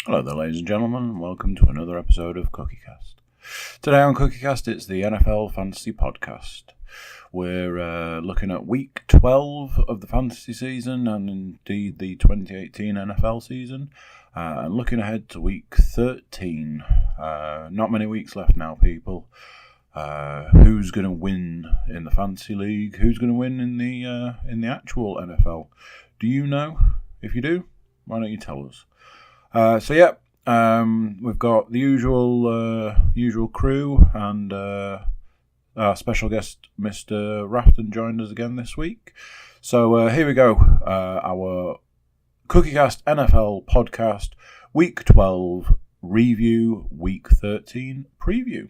Hello there, ladies and gentlemen, and welcome to another episode of Cookiecast. Today on Cookiecast, it's the NFL Fantasy Podcast. We're looking at Week 12 of the fantasy season, and indeed the 2018 NFL season, and looking ahead to Week 13. Not many weeks left now, people. Who's going to win in the fantasy league? Who's going to win in the actual NFL? Do you know? If you do, why don't you tell us? We've got the usual crew, and our special guest, Mr. Rafton, joined us again this week. So here we go, our Cookiecast NFL podcast, Week 12 review, Week 13 preview.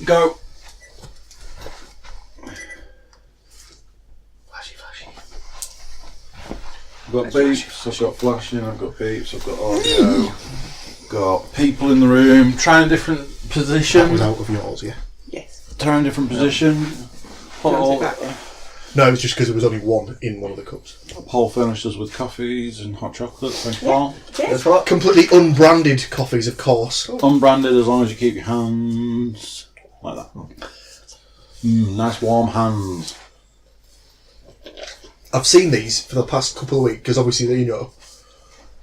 Go. Flashy. I've got beeps, I've got flashing, I've got beeps, I've got audio, got people in the room, trying different positions. That was out of yours, yeah? Yes. Trying different position. Paul it's just because there was only one in one of the cups. furnished us with coffees and hot chocolates. Thank you, Paul. That's right. Completely unbranded coffees, of course. Unbranded, as long as you keep your hands like that. Nice warm hands. I've seen these for the past couple of weeks, because obviously,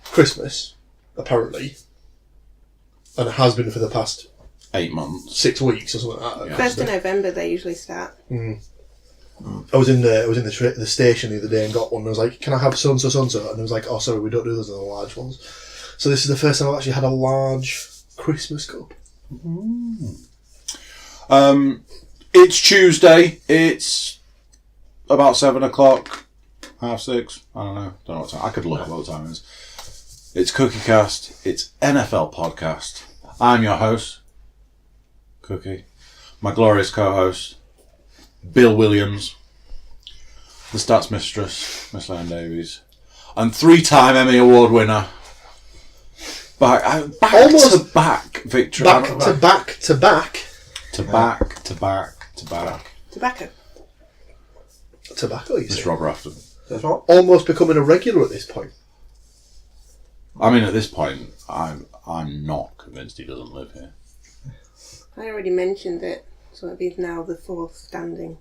Christmas, apparently, and it has been for the past 8 months. 6 weeks or something like that. Yeah. 1st of November they usually start. I was in the station the other day and got one, and I was like, can I have so-and-so, so-and-so? And I was like, oh, sorry, we don't do those in the large ones. So this is the first time I've actually had a large Christmas cup. It's Tuesday. It's about 7 o'clock, 6:30. I don't know what time. I could look at what time it is. It's Cookiecast. It's NFL podcast. I'm your host, Cookie. My glorious co-host, Bill Williams. The stats mistress, Miss Lane Davies, and 3-time Emmy Award winner. Almost back victory. Back to back. Tobacco, you Miss see. Rob Rafton. That's right. Almost becoming a regular at this point. I mean, at this point, I'm not convinced he doesn't live here. I already mentioned it, so he's now the 4th standing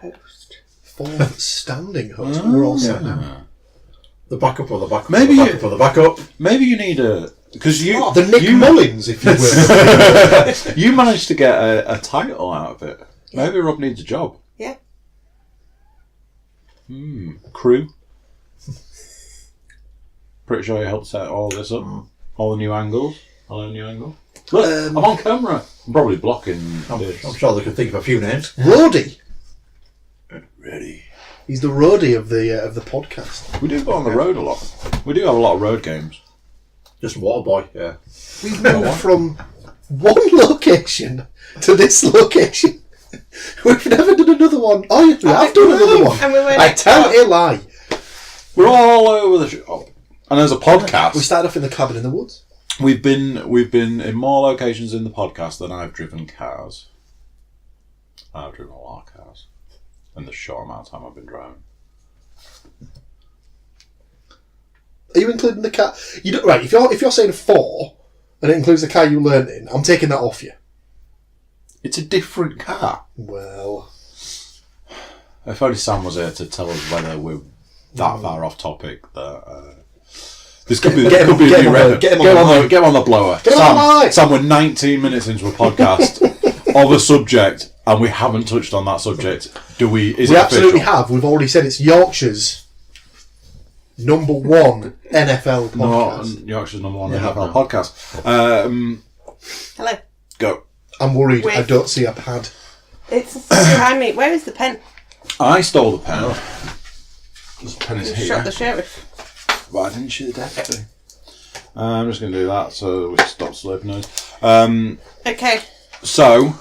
host. 4th standing host. We're all set now. The backup or the backup. Maybe or the backup or the backup. Maybe you need because you The Nick Mullins, if you will. you managed to get a title out of it. Yeah. Maybe Rob needs a job. Yeah. Crew. Pretty sure you helped set all this up. All the new angles. Hello, new angle. Look, I'm on camera. I'm probably blocking this. I'm sure they could think of a few names. Roadie. Ready. He's the roadie of the podcast. We do go on the road a lot. We do have a lot of road games. Just Waterboy, yeah. We've moved from one location to this location. We've never done another one. Oh, yeah, we have done another one. And we were I tell a lie. We're all over the show. And as a podcast, We started off in the cabin in the woods. we've been in more locations in the podcast than I've driven cars. I've driven a lot of cars in the short amount of time I've been driving. Are you including the car? You don't, right. If you're saying 4 and it includes the car you learned in, I'm taking that off you. It's a different car. Well, If only Sam was here to tell us whether we're that far off topic that this could be a new record. get him on the blower. Get him on the line. Sam, we're 19 minutes into a podcast of a subject and we haven't touched on that subject. Is we it absolutely official? have. We've already said it's Yorkshire's number 1 NFL podcast. No, Yorkshire's number 1 Yeah, NFL podcast. Hello. Go. I'm worried. Wait. I don't see a pad. It's behind me. Where is the pen? I stole the pen. The pen is You here. shot the sheriff. But I didn't shoot the deputy. I'm just going to do that so we stop slurping noise. Okay. So,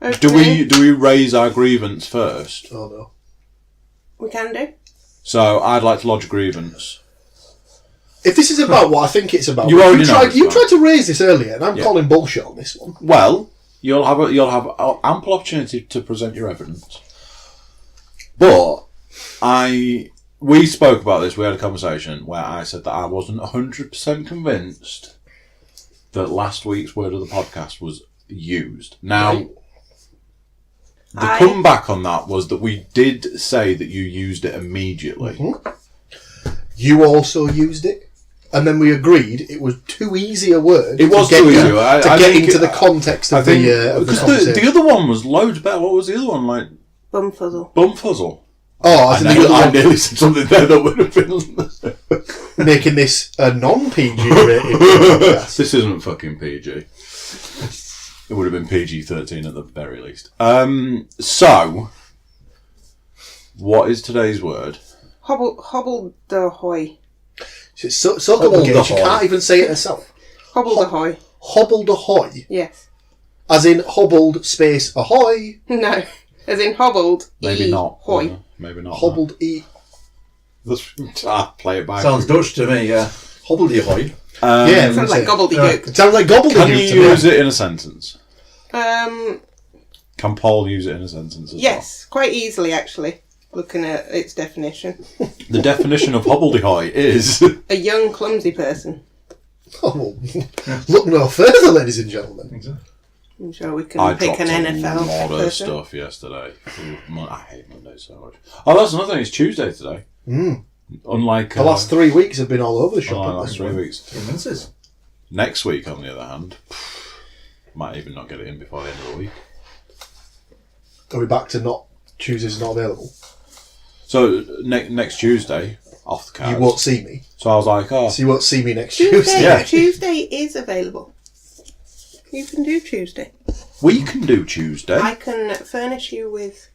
Okay. do we raise our grievance first? Oh no. We can do. So I'd like to lodge a grievance If this is about what I think it's about, You already know you tried to raise this earlier, and I'm calling bullshit on this one. Well, you'll have ample opportunity to present your evidence. But we spoke about this. We had a conversation where I said that I wasn't 100% convinced that last week's word of the podcast was used. Now, the comeback on that was that we did say that you used it immediately. Mm-hmm. You also used it. And then we agreed it was too easy a word. It was too easy. To get into the context of the conversation. The other one was loads better. What was the other one like? Bumfuzzle. Bumfuzzle. Oh, I nearly said something there that would have been making this a non-PG rated podcast. This isn't fucking PG. It would have been PG-13 at the very least. So, what is today's word? Hobbledehoy. It's so complicated, she can't even say it herself. Hobbledehoy. Hobbledehoy? Yes. As in hobbled space ahoy? No. As in hobbled Maybe not. hoy. Maybe not. Hobbled e. Play it back. Sounds Dutch to me, yeah. Hobbledehoy. Yeah, Sounds like gobbledygook. It sounds like gobbledygook. Can you use it in a sentence? Can Paul use it in a sentence as Yes, quite easily actually, looking at its definition. well? The definition of hobbledehoy is... A young, clumsy person. Oh, well, look no further, ladies and gentlemen. Exactly. I'm sure we can I pick dropped an a NFL lot of person. stuff yesterday. I hate Monday so much. Oh, that's another thing. It's Tuesday today. Unlike... The last 3 weeks have been all over the shop. the last 3 weeks. 3 minutes. Next week, on the other hand, might even not get it in before the end of the week. Are we back to not Tuesdays not available? So next Tuesday, off the cards. You won't see me. So I was like, oh, So you won't see me next Tuesday, Tuesday. Yeah. Tuesday is available. You can do Tuesday. we can do Tuesday. I can furnish you with...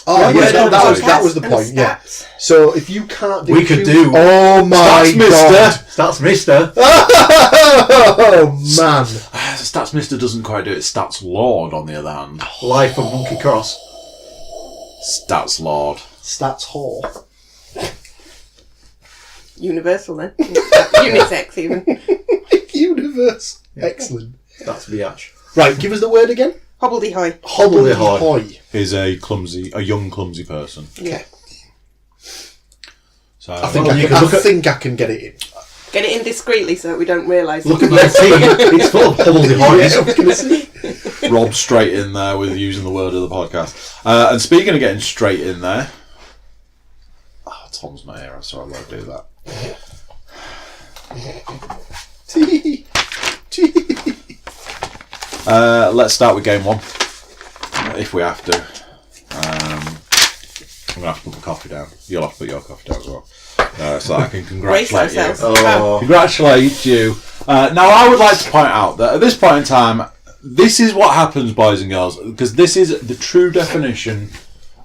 Oh, Yeah, yeah, no, that was the and point, yeah. stats. So if you can't do We could Tuesday... do... Oh my God. That's Mister. Oh man. Stats Mister doesn't quite do it. Stats Lord, on the other hand. Live from Monkey Cross. Stats Lord. Stats Hall. Universal then. Unisex even. Universe. Excellent. That's Biatch. Right, give us the word again. Hobbledehoy. Hobbledehoy. Is a young clumsy person. Yeah. So I think I can get it in. Get it in discreetly so that we don't realise. Look at their team. It's full of Hobbledehoys. Rob straight in there with using the word of the podcast. And speaking of getting straight in there, Tom's not here, so I won't do that. Let's start with game one, if we have to. I'm going to have to put my coffee down. You'll have to put your coffee down as well. So that I can congratulate you. Congratulate you. Now, I would like to point out that at this point in time, this is what happens, boys and girls, because this is the true definition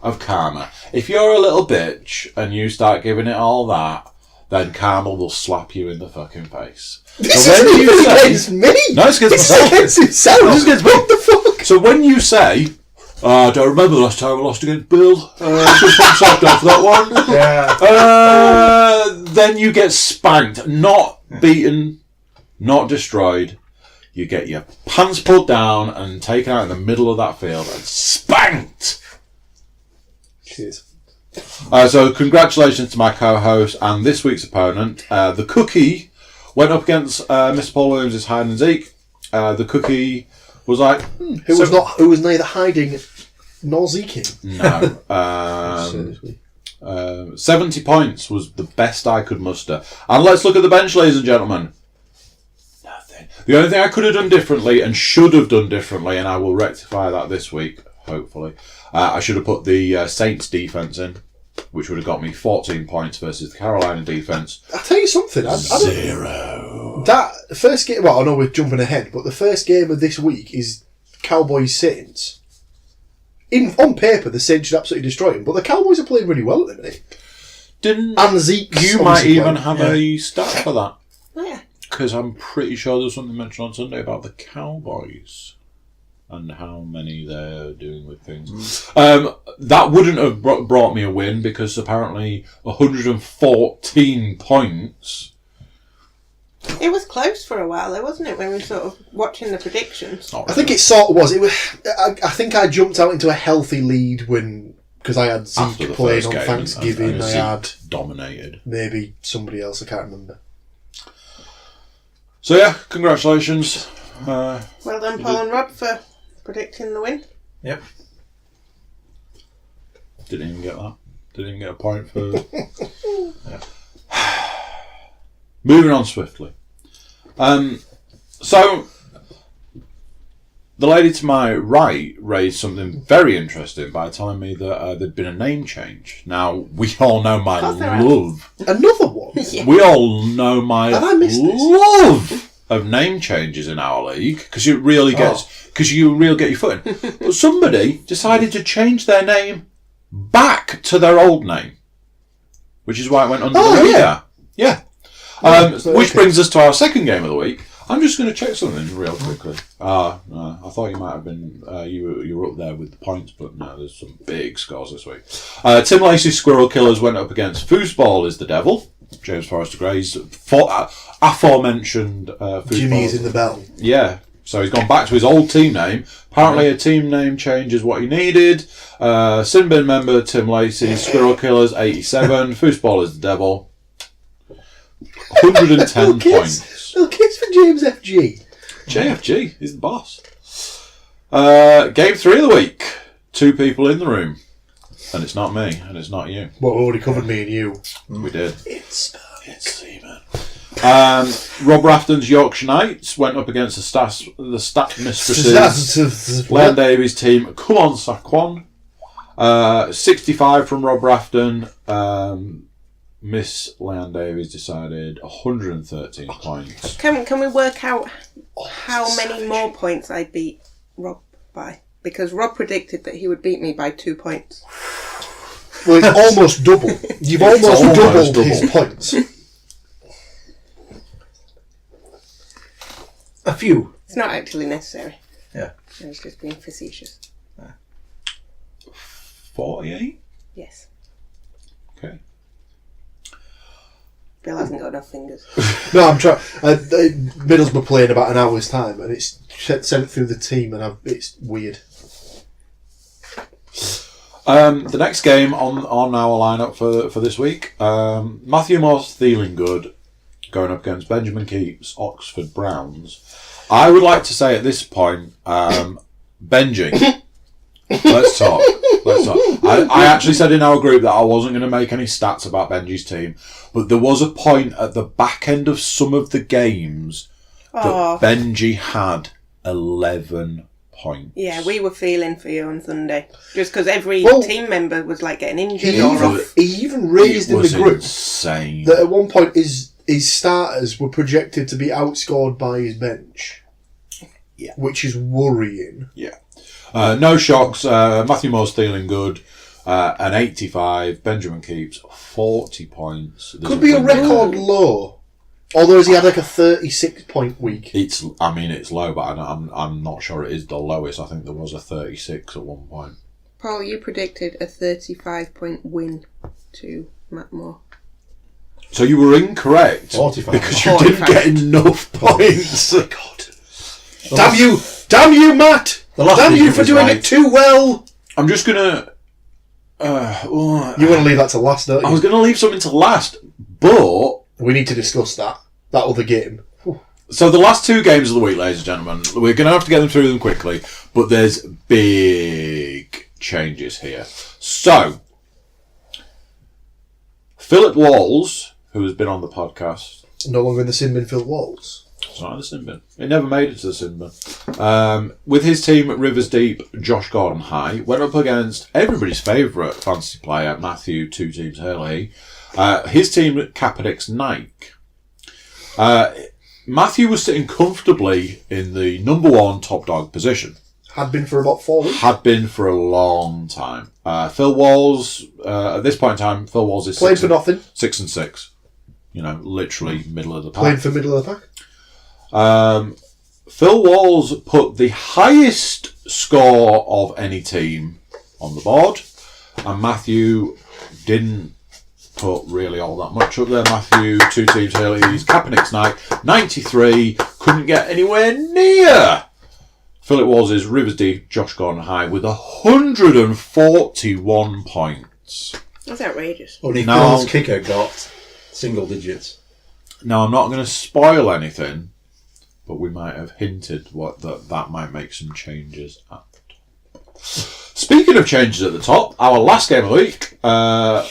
of karma. If you're a little bitch and you start giving it all that, then karma will slap you in the fucking face. This isn't even against me. No, it's against This myself. is against himself. No, it's against me. What the fuck? So when you say, I don't remember the last time I lost against Bill, just put myself down for that one. Yeah. Then you get spanked, not beaten, not destroyed. You get your pants pulled down and taken out in the middle of that field and spanked. Cheers. So congratulations to my co-host and this week's opponent. The Cookie went up against Mr. Paul Williams' hide and seek. The Cookie was like, Who was neither hiding nor zeeking. No. 70 points was the best I could muster. And let's look at the bench, ladies and gentlemen. Nothing. The only thing I could have done differently and should have done differently, and I will rectify that this week, hopefully, I should have put the Saints defence in, which would have got me 14 points versus the Carolina defence. I'll tell you something. 0. That first game, well, I know we're jumping ahead, but the first game of this week is Cowboys-Saints. On paper, the Saints should absolutely destroy them, but the Cowboys are playing really well at the minute. And Zeke, you might even have a stat for that. Oh, yeah. Because I'm pretty sure there was something mentioned on Sunday about the Cowboys and how many they're doing with things. That wouldn't have brought me a win because apparently 114 points It was close for a while, though, wasn't it? When we were sort of watching the predictions. Not I think it sort of was. It was. I think I jumped out into a healthy lead because I had After Zeke the playing first on game, Thanksgiving. and I Zeke had dominated. maybe somebody else. I can't remember. So yeah, congratulations. Well done, Paul and Rob, for predicting the win. Yep. Didn't even get that. Didn't even get a point for... Yeah. Moving on swiftly. So, the lady to my right raised something very interesting by telling me that there'd been a name change. Now, we all know my Of course there love. Another one. Yeah. We all know my Have I missed this? love of name changes in our league because you really get your foot in. But somebody decided to change their name back to their old name, which is why it went under the radar. Yeah. Which brings us to our second game of the week. I'm just going to check something real quickly. I thought you might have been you were up there with the points, but no, there's some big scores this week. Tim Lacey's Squirrel Killers went up against Foosball is the Devil. James Forrester Gray's aforementioned Foosball. Jimmy's in the bell. Yeah, so he's gone back to his old team name. Apparently a team name change is what he needed. Sinbin member Tim Lacey, Squirrel Killers 87, Foosball is the Devil. 110 points. Little kids for James FG. JFG, he's the boss. Game 3 of the week. 2 people in the room. And it's not me, and it's not you. Well, we already covered me and you. We did. It's Seaman. Rob Rafton's Yorkshire Knights went up against the stat mistresses. Len Davies' team, come on, Saquon. 65 from Rob Rafton. Miss Leanne Davies decided 113 points. Can we work out how many more points I beat Rob by? Because Rob predicted that he would beat me by 2 points. Well, it's almost double. You've almost doubled his points. A few. It's not actually necessary. Yeah. I was just being facetious. 48? Yes. Okay. Bill hasn't got enough fingers. No, I'm trying. Middlesbrough play in about an hour's time, and it's sent through the team, and it's weird. The next game on our lineup for this week, Matthew Moore's Feeling Good going up against Benjamin Keep's Oxford Browns. I would like to say at this point, Benji, let's talk. I actually said in our group that I wasn't going to make any stats about Benji's team, but there was a point at the back end of some of the games that Benji had 11 points. Yeah, we were feeling for you on Sunday. Just because every team member was like getting injured He or off. even raised in the group insane. that at one point his starters were projected to be outscored by his bench. Yeah. Which is worrying. Yeah. No shocks. Matthew Moore's Feeling Good. An 85. Benjamin Keeps 40 points. Could be a record low. Although he had like a 36-point week. It's low, but I'm not sure it is the lowest. I think there was a 36 at one point. Paul, you predicted a 35-point win to Matt Moore. So you were incorrect 45. because you didn't get enough points. Oh my God! Damn you, Matt! Damn you for doing it too well. I'm just gonna. You want to leave that to last, don't you? I was gonna leave something to last, but we need to discuss that other game. so the last 2 games of the week, ladies and gentlemen, we're gonna have to get them through them quickly. But there's big changes here. So Philip Walls, who has been on the podcast, No longer in the sin bin filled walls. it's not in the sin bin. It never made it to the sin bin. With his team at Rivers Deep, Josh Gordon High went up against everybody's favourite fantasy player, Matthew 2 Teams Hurley. His team at Capadix Nike. Matthew was sitting comfortably in the number 1 top dog position. Had been for about 4 weeks. Had been for a long time. Phil Walls, at this point in time, Phil Walls is Playing for nothing. 6 and 6. You know, literally middle of the pack. Playing for middle of the pack. Phil Walls put the highest score of any team on the board, and Matthew didn't put really all that much up there. Matthew, 2 teams Hurley's Kaepernick's night, 93. Couldn't get anywhere near Philip Walls's Rivers D, Josh Gordon High with 141 points. That's outrageous. Only Now- Phil's kicker got single digits. Now, I'm not going to spoil anything, but we might have hinted that might make some changes at the top. Speaking of changes at the top, our last game of the week, my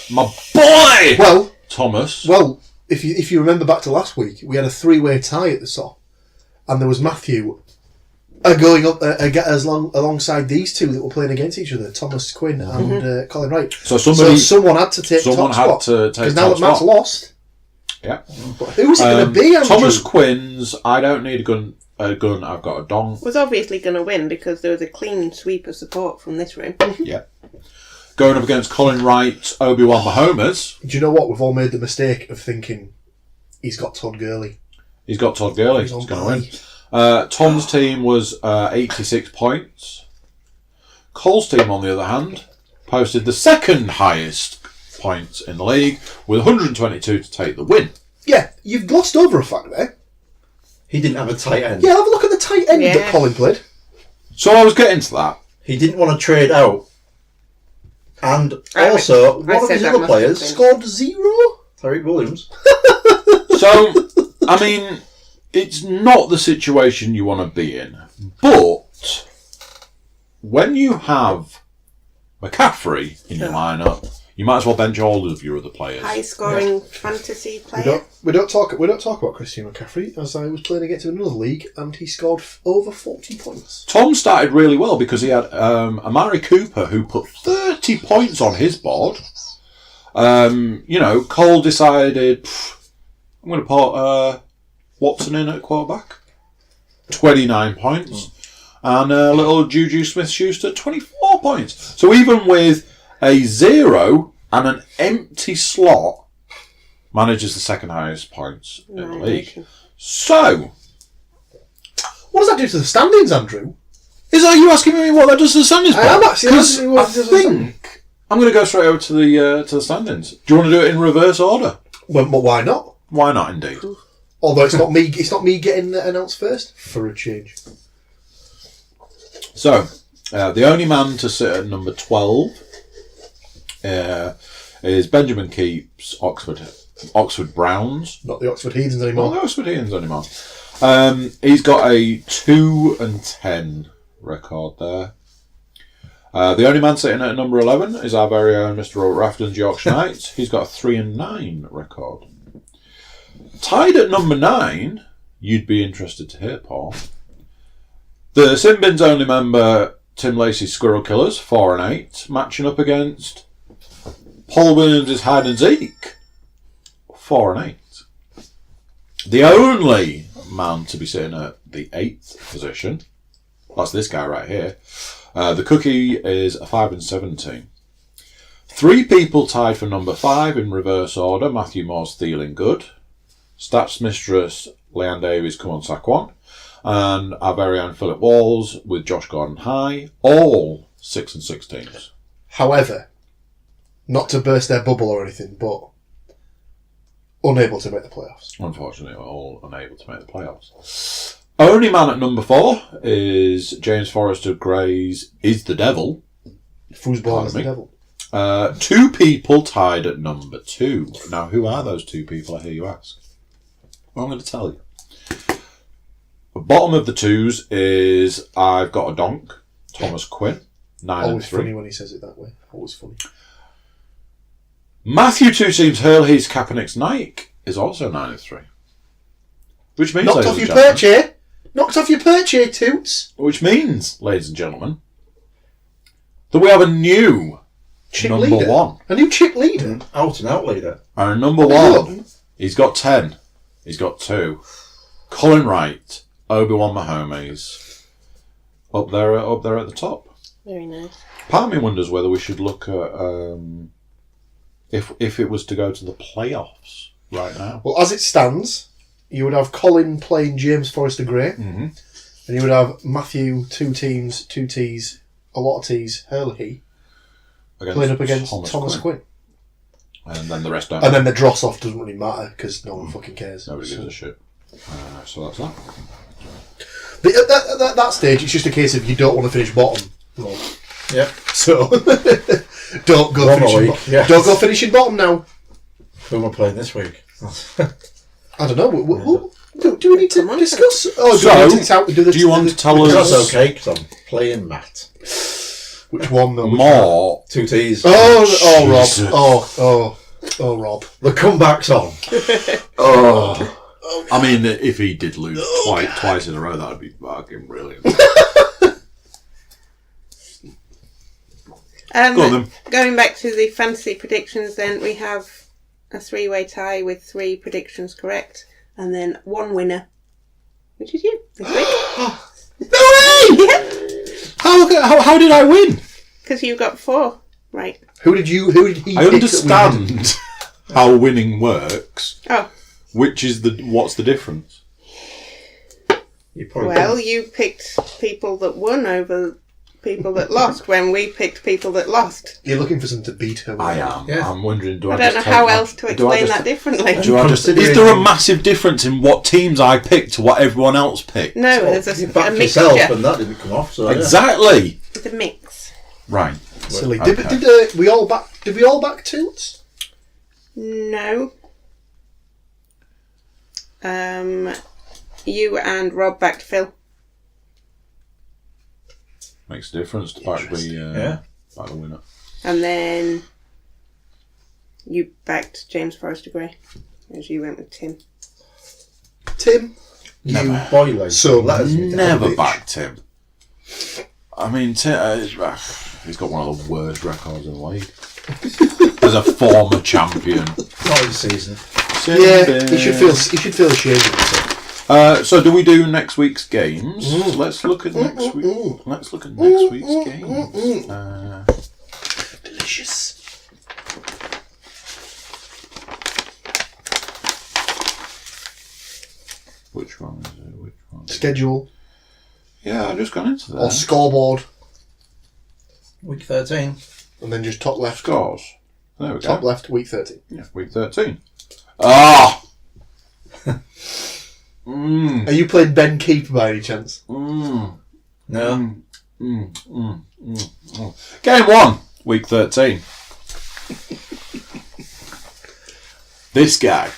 boy Thomas. Well, if you remember back to last week, we had a 3-way tie at the top, and there was Matthew going up alongside these two that were playing against each other, Thomas Quinn and Colin Wright. So someone had to take top spot. Because now that Matt's lost. Yeah. But who's it going to be, Andrew? Thomas Quinn's I don't need a gun, I've got a dong. Was obviously going to win because there was a clean sweep of support from this room. Yeah. Going up against Colin Wright, Obi-Wan Mahomes. Do you know what? We've all made the mistake of thinking he's got Todd Gurley. He's got Todd Gurley. He's going to win. Tom's team was 86 points. Cole's team, on the other hand, posted the second highest points in the league with 122 to take the win. Yeah, you've glossed over a fact there. He didn't have a tight end. Yeah, have a look at the tight end that Colin played. So I was getting to that. He didn't want to trade out. And also, one of his other players scored 0. Tariq Williams. So, I mean, it's not the situation you want to be in. But when you have McCaffrey in your lineup, you might as well bench all of your other players. High scoring fantasy player. We don't talk about Christian McCaffrey, as I was playing against him in another league, and he scored over 40 points. Tom started really well because he had Amari Cooper who put 30 points on his board. Cole decided I'm going to put Watson in at quarterback, 29 points, and little Juju Smith-Schuster 24 points. So even with a 0 and an empty slot, manages the second highest points in the league. So, what does that do to the standings, Andrew? Are you asking me what that does to the standings? I am actually asking what it does to the standings. I'm going to go straight over to the standings. Do you want to do it in reverse order? Well, why not? Why not, indeed? Although it's not me. It's not me getting announced first for a change. So, the only man to sit at number 12 is Benjamin Keeps Oxford Browns. Not the Oxford Heathens anymore. Not the Oxford Heathens anymore. He's got a 2-10 record there. The only man sitting at number 11 is our very own Mr. Rob Rafton's Yorkshire Knights. He's got a 3-9 record. Tied at number 9, you'd be interested to hear, Paul. The Simbins only member Tim Lacey's Squirrel Killers, 4-8, matching up against Paul Williams' Hide and Zeke, 4-8. The only man to be sitting at the 8th position, that's this guy right here. The Cookie is a 5-17. 3 people tied for number 5 in reverse order. Matthew Moore's Thielen Good, Stats Mistress Leanne Davies Come on Saquon, and our very own Philip Walls with Josh Gordon High, all 6-16. However, not to burst their bubble or anything, but unable to make the playoffs. Unfortunately, we're all unable to make the playoffs. Only man at number 4 is James Forrester Gray's Is the Devil. Foosball is the devil. 2 people tied at number 2. Now, who are those 2 people, I hear you ask? Well, I'm going to tell you. The bottom of the 2s is I've Got a Donk, Thomas Quinn, 9-3. Always funny when he says it that way. Always funny. Matthew 2 Teams Hurley's Kaepernick's Nike is also 9-3. Which means, knocked off your perch here. Knocked off your perch here, Toots. Which means, ladies and gentlemen, that we have a new chip number leader. 1. A new chip leader. Out and out leader. And number 1, he's got 10. He's got 2. Colin Wright, Obi-Wan Mahomes, up there at the top. Very nice. Part of me wonders whether we should look at if it was to go to the playoffs right now. Well, as it stands, you would have Colin playing James Forrester Gray, and you would have Matthew 2 teams, 2 T's, a lot of T's, Hurley, playing up against Thomas Quinn. And then the rest don't. And then the dross off doesn't really matter because no one fucking cares. Nobody gives a shit. So that's that. But at that stage, it's just a case of you don't want to finish bottom. Well, Yep. so don't go One more finishing. week, yeah. Don't go finishing bottom now. Who am I playing this week? I don't know. Do we need to discuss? Oh, So, do you want to tell us? That's okay, because I'm playing Matt. Which one though? More. 2 T's. Oh, Rob. Jesus. Oh, Rob. The comeback's on. I mean, if he did lose twice in a row, that would be fucking brilliant. Go on, then. Going back to the fantasy predictions, then we have a 3-way tie with 3 predictions correct, and then 1 winner, which is you this week. No way! Yeah, How did I win? because you got 4 right. Who did he? I pick that we didn't? understand how winning works. Oh, What's the difference? You probably well, you picked people that won over people that lost when we picked people that lost. You're looking for something to beat her with. I am. Yeah. I'm wondering, do I I don't know just how take else to do I explain just- that differently. Do I just, is there a massive difference in what teams I picked to what everyone else picked? No, there's you a backed mixture. yourself, and that didn't come off. So Exactly. It's a mix. Right. Silly. Okay. Did we all back Tilts? No. You and Rob backed Phil. Makes a difference to back the winner. And then you backed James Forrester Gray, as you went with Tim. Tim? Never. You boiling. So Let us Never bitch. backed him. I mean, he's got one of the worst records in the league. As a former champion. Not this season. Yeah, he should feel ashamed of himself. So do we do next week's games? Let's look at next week. Let's look at next week's games. Delicious. Which one is it? Which one? Schedule Yeah, I've just gone into that. or scoreboard, Week 13. and then just top left. Scores. There we go. Top left, week 30. Yeah, week 13. Ah! Are you playing Ben Keeper by any chance? No. Game 1, week 13. This guy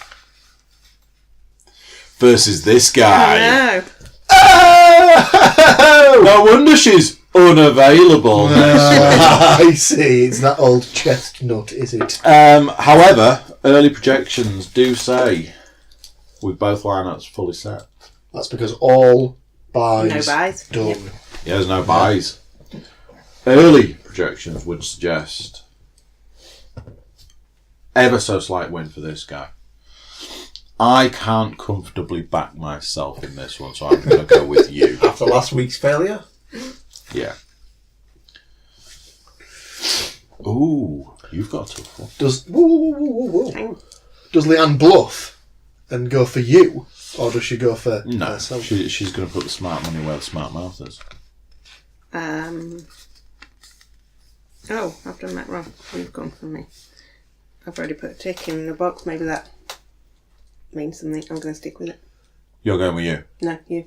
versus this guy. Oh, No wonder she's unavailable. I see. It's that old chestnut, is it? However, early projections do say with both lineups fully set. That's because all buys no buys. done. Yep. Yeah, there's no buys. Early projections would suggest ever so slight win for this guy. I can't comfortably back myself in this one, so I'm going to go with you. After last week's failure? Yeah. Ooh, you've got a tough one. Hang on. Does Leanne bluff and go for you, or does she go for No, herself? she's going to put the smart money where the smart mouth is. Oh, I've done that wrong. You've gone for me. I've already put a tick in the box. Maybe that means something. I'm going to stick with it. You're going with you. No, you.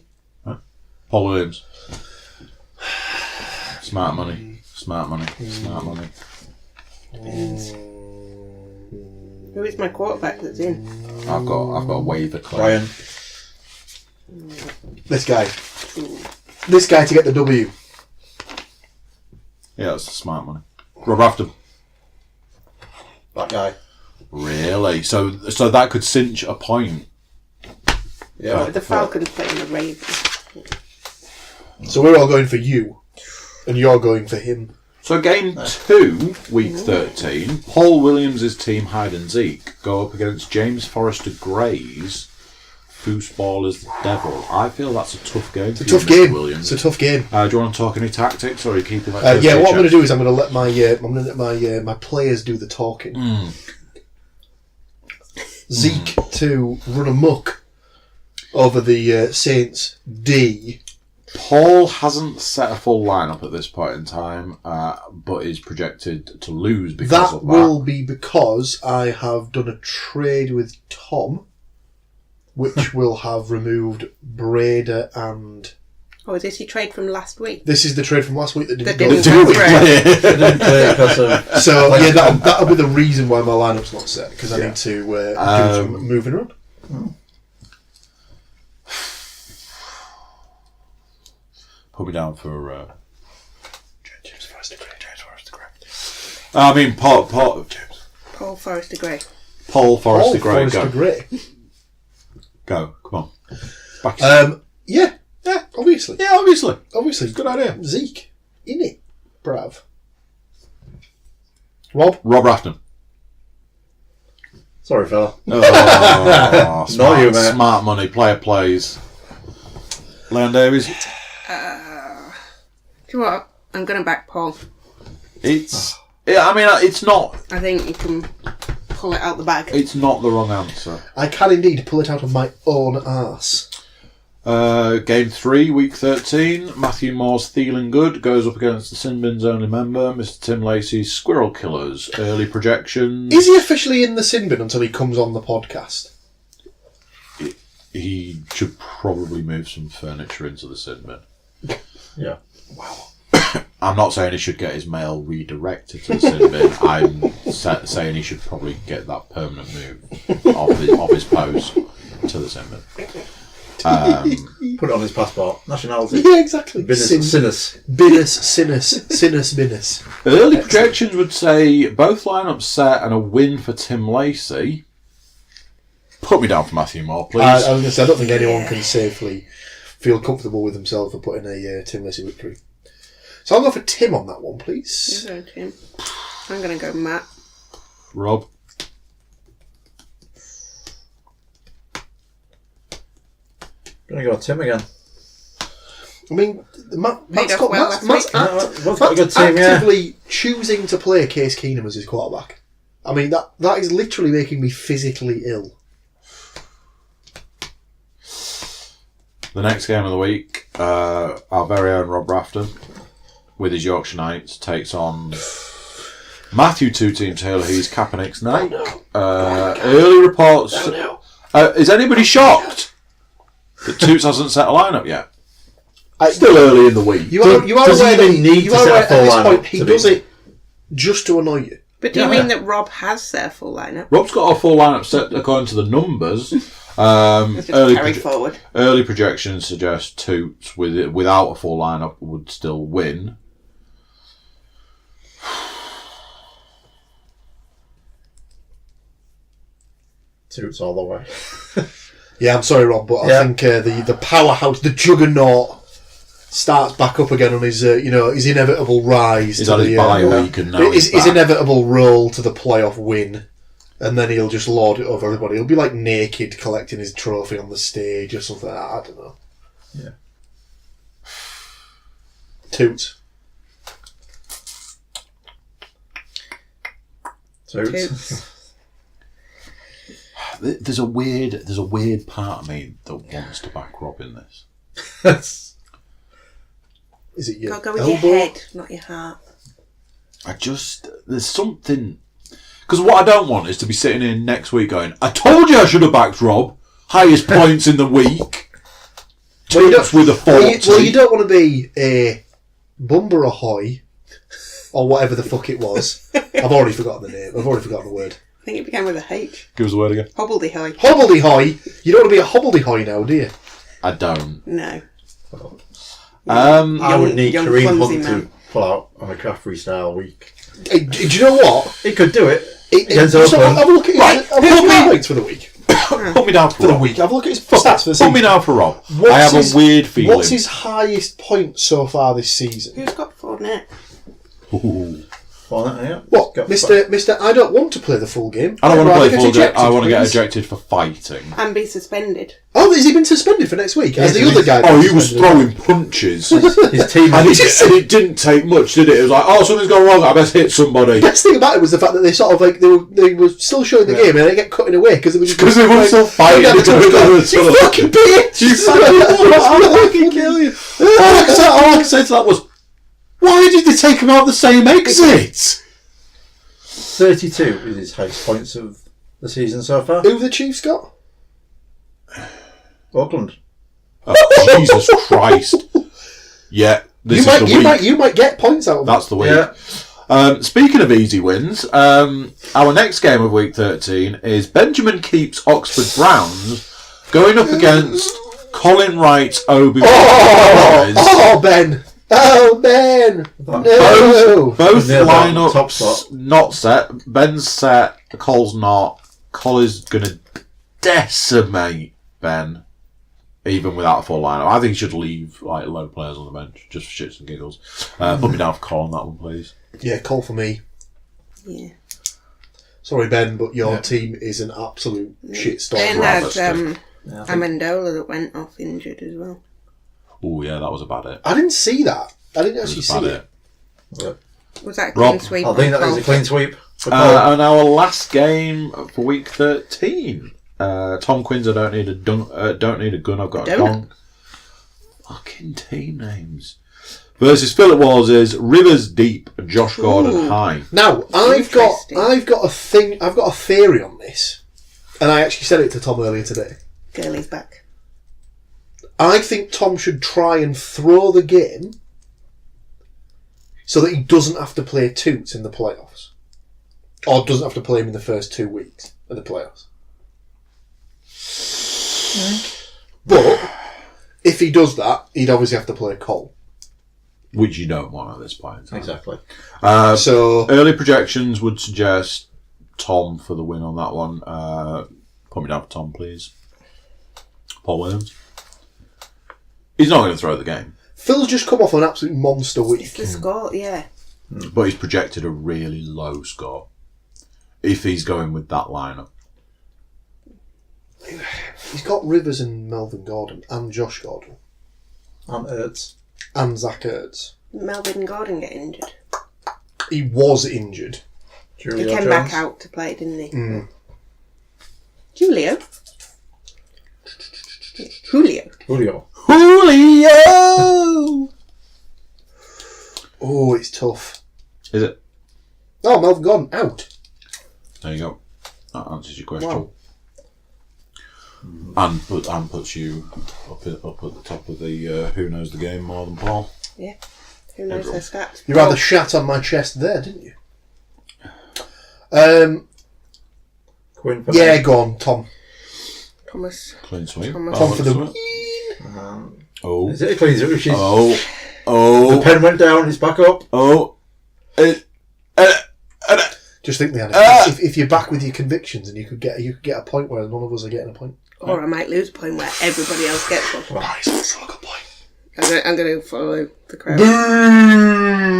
Paul Williams. Smart money. Smart money. Smart money. Who is my quarterback that's in? I've got a waiver claim. Ryan. This guy. This guy to get the W. Yeah, that's the smart money. Rob Rafton. That guy. Really? So that could cinch a point. Yeah. The Falcons playing the Ravens. So we're all going for you, and you're going for him. So game 2, week 13, Paul Williams' team Hide and Zeke go up against James Forrester Gray's Foosballers the Devil. I feel that's a tough game. It's a tough game. It's a tough game. Do you want to talk any tactics, or are you keeping that? Yeah, what I'm going to do is I'm going to let my players do the talking. Zeke to run amok over the Saints D, Paul hasn't set a full lineup at this point in time, but is projected to lose because That of that. will be because I have done a trade with Tom, which will have removed Breda and... Oh, is this your trade from last week? This is the trade from last week that didn't That go didn't through. Didn't play because of... So, yeah, that'll be the reason why my lineup's not set, because I need to do some moving around. Put me down for James Forrester Gray. I mean, Paul James. Paul Forrester Gray. Paul Forrester Gray. Forrester Go. Gray. Go. Come on. Back Yeah, obviously. yeah, obviously. Obviously. Good idea. Zeke. Innit? Brav. Rob? Rob Rafton. Sorry, fella. Oh, smart, you, mate. smart money. Player plays. Leon Davies. Do you know what? I'm going to back Paul. It's not. I think you can pull it out the bag. It's not the wrong answer. I can indeed pull it out of my own arse. Game 3, week 13. Matthew Moore's Thielen Good goes up against the Sinbin's only member, Mr. Tim Lacey's Squirrel Killers. Early projections. Is he officially in the sin bin until he comes on the podcast? He should probably move some furniture into the sin bin. Yeah. I'm not saying he should get his mail redirected to the sin bin. I'm saying he should probably get that permanent move of his post to the sin bin. Put it on his passport. Nationality. Yeah, exactly. Sinus. Binus. Early projections would say both lineups set and a win for Tim Lacey. Put me down for Matthew Moore, please. I was going to say, I don't think anyone can safely feel comfortable with themselves for putting a Tim Lacey victory. So I'll go for Tim on that one, please. You go, Tim. I'm going to go Matt. Rob. Gonna go Tim again. I mean, Matt's Paid off well last week. We've got a good team, yeah. actively choosing to play Case Keenum as his quarterback. I mean, that is literally making me physically ill. The next game of the week, our very own Rob Rafton, with his Yorkshire Knights, takes on Matthew Two Team Taylor, who's Kaepernick's Knight. Early reports. Is anybody shocked that Toots hasn't set a lineup yet? Still early in the week. You are Does he aware that even need you to are set a aware full at this lineup point he to does beat? it just to annoy you. But do you mean that Rob has set a full lineup? Rob's got a full lineup set according to the numbers. Let's just carry forward. Early projections suggest Toots without a full lineup would still win. Toots all the way. Yeah, I'm sorry, Rob, but I think the powerhouse, the juggernaut, starts back up again on his his inevitable rise. He's to on his the bye week and now his he's back. inevitable roll to the playoff win, and then he'll just lord it over everybody. He'll be like naked collecting his trophy on the stage or something. I don't know. Yeah. Toots. Toots. There's a weird part of me that wants to back Rob in this. Is it your Go with elbow? your head, not your heart. There's something. Because what I don't want is to be sitting here next week going, I told you I should have backed Rob. Highest points in the week. Toots with a 40. Well, you don't want to be a Bumber Ahoy or whatever the fuck it was. I've already forgotten the name. I've already forgotten the word. I think it began with a H. Give us the word again. Hobbledehoy. Hobbledehoy. You don't want to be a hobbledehoy now, do you? I don't. No. I would need young Kareem clumsy Hunt man. to pull out on a McCaffrey style week. Hey, do you know what? He could do it. Just Against Oakland. have a look at his, Right, have a look at his points for the week. Put me down for For the Rob. week. Have a look at his stats for the Put me season. down for Rob. What's I have his- a weird feeling. What's his highest point so far this season? Who's got Fournette? Ooh. Well, yeah. What, Got- Mr. I don't want to play the full game. I don't want to I'd play rather full game. ejected, I want to get please. ejected for fighting. And be suspended. Oh, has he been suspended for next week? As the Yes, other guy. Oh, been he was suspended? throwing punches. His team. And it didn't take much, did it? It was like, oh, something's gone wrong. I best hit somebody. The best thing about it was the fact that they sort of like they were still showing the game and they get cutting away because it was just Because they were still fighting. You fucking bitch! You fucking kill you. All I can say to that was, why did they take him out the same exit? 32 is his highest points of the season so far. Who have the Chiefs got? Auckland. Oh, Jesus Christ. Yeah, this is the week. You might get points out of That's the week. Yeah. Speaking of easy wins, our next game of week 13 is Benjamin Keep's Oxford Browns going up against Colin Wright's Obi-Wan. Oh, Ben! Oh, Ben! No! Both Near that lineups top spot. not set. Ben's set, Col's not. Col is going to decimate Ben, even without a full lineup. I think he should leave like low players on the bench, just for shits and giggles. Put me down for Col on that one, please. Yeah, call for me. Yeah. Sorry, Ben, but your team is an absolute shitstorm. Ben had Yeah, Amendola that went off injured as well. Oh, yeah, that was a bad hit. I didn't see that. I didn't actually see it. Was that a Rob, clean sweep? I think that on was a Cole? clean sweep. for Cole. And our last game for week 13. Tom Quinn's I don't need a gun, I've got a donk. Fucking team names. Versus Philip Walls' Rivers Deep, Josh Gordon High. Now, I've got a theory on this, and I actually said it to Tom earlier today. Gurley's back. I think Tom should try and throw the game so that he doesn't have to play Toots in the playoffs. Or doesn't have to play him in the first 2 weeks of the playoffs. But, if he does that, he'd obviously have to play Cole. Which you don't want at this point. Exactly. So Early projections would suggest Tom for the win on that one. Put me down for Tom, please. Paul Williams. He's not going to throw the game. Phil's just come off an absolute monster It's week. the score, yeah. But he's projected a really low score. If he's going with that lineup. He's got Rivers and Melvin Gordon and Josh Gordon And Ertz. and Zach Ertz. Melvin Gordon get injured. He was injured. He Julio came Jones. back out to play, didn't he? Mm. Julio. Julio. Julio. Julio! Oh, it's tough. Is it? Oh, Melvin Gordon out. There you go. That answers your question. Wow. And puts you up at the top of the who knows the game more than Paul. Yeah. Who knows their stats? You rather shat on my chest there, didn't you? Quinn for Yeah, go on, Tom. Thomas. Clean sweep. Thomas. Tom for the Excellent. Oh. Is it a clean sweep? Which is Oh. the Oh. pen went down, it's back up. Oh. Just think, Leanne, if you're back with your convictions and you could get a point where none of us are getting a point. Or I might lose a point where everybody else gets one. Nice, that's a good point. I'm going to follow the crowd.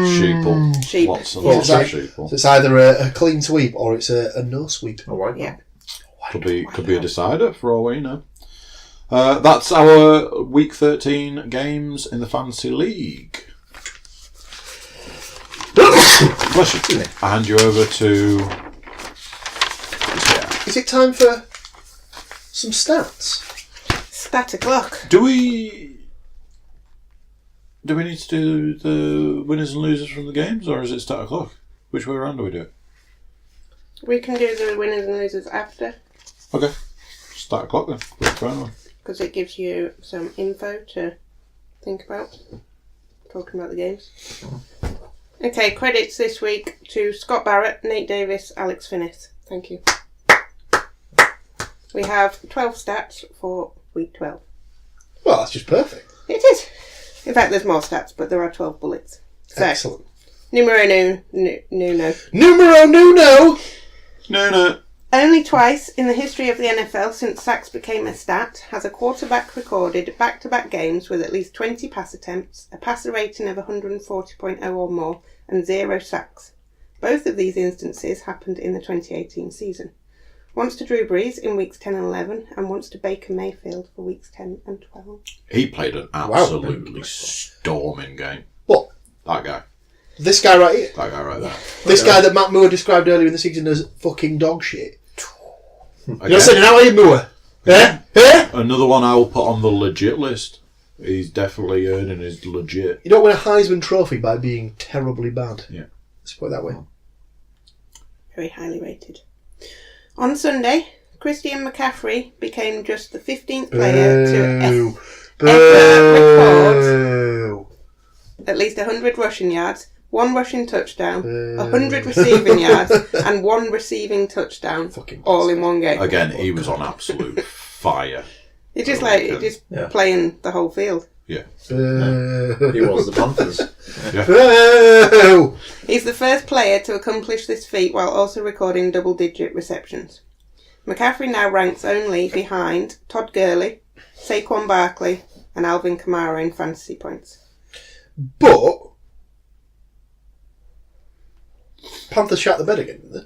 Sheeple. Sheep. Lots and Yeah. lots of sheeple. So it's either a clean sweep or it's a no sweep. Oh, right. Yeah. Could be a decider for all we know. That's our week 13 games in the Fantasy League. Bless you. I hand you over to. Yeah. Is it time for some stats? Stat o'clock. Do we need to do the winners and losers from the games, or is it stat o'clock? Which way around do we do it? We can do the winners and losers after, Okay, stat o'clock then. Quick round. because it gives you some info to think about. Talking about the games. Okay, credits this week to Scott Barrett, Nate Davis, Alex Finnis. Thank you. We have 12 stats for week 12. Well, that's just perfect. It is. In fact, there's more stats, but there are 12 bullets. So, Excellent. numero uno. Numero uno! No. Only twice in the history of the NFL since sacks became a stat has a quarterback recorded back-to-back games with at least 20 pass attempts, a passer rating of 140.0 or more, and 0 sacks. Both of these instances happened in the 2018 season. Once to Drew Brees in weeks 10 and 11, and once to Baker Mayfield for weeks 10 and 12. He played an absolutely storming game. What? That guy. This guy right here. That guy right there. This guy that Matt Moore described earlier in the season as fucking dog shit. Okay. You're saying, how are you, Moore? Yeah? Yeah? Another one I will put on the legit list. He's definitely earning his legit. You don't win a Heisman Trophy by being terribly bad. Yeah. Let's put it that way. Very highly rated. On Sunday, Christian McCaffrey became just the 15th player to ever record at least 100 rushing yards, 1 rushing touchdown, 100 receiving yards, and 1 receiving touchdown, all in one game. Again, he was on absolute fire. It's just playing the whole field. Yeah. He was the Panthers. Yeah. He's the first player to accomplish this feat while also recording double-digit receptions. McCaffrey now ranks only behind Todd Gurley, Saquon Barkley, and Alvin Kamara in fantasy points. But Panthers shot the bed again, didn't they?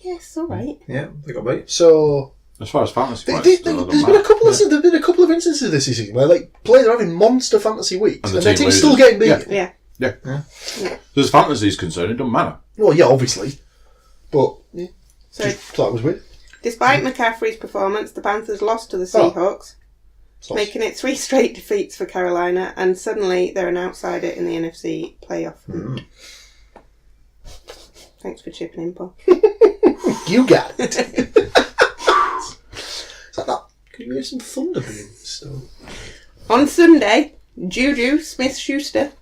Yes, all right. Yeah, they got beat. So As far as fantasy points, there's been a couple of instances this season where players are having monster fantasy weeks and their team's still getting beaten. Yeah. As fantasy is concerned, it doesn't matter. Well, yeah, obviously, but So, just thought it was weird. despite McCaffrey's performance, the Panthers lost to the Seahawks, making it 3 straight defeats for Carolina, and suddenly they're an outsider in the NFC playoff. Thanks for chipping in, Paul. You got it. It's like that. Could you hear some thunder being still? On Sunday, Juju Smith-Schuster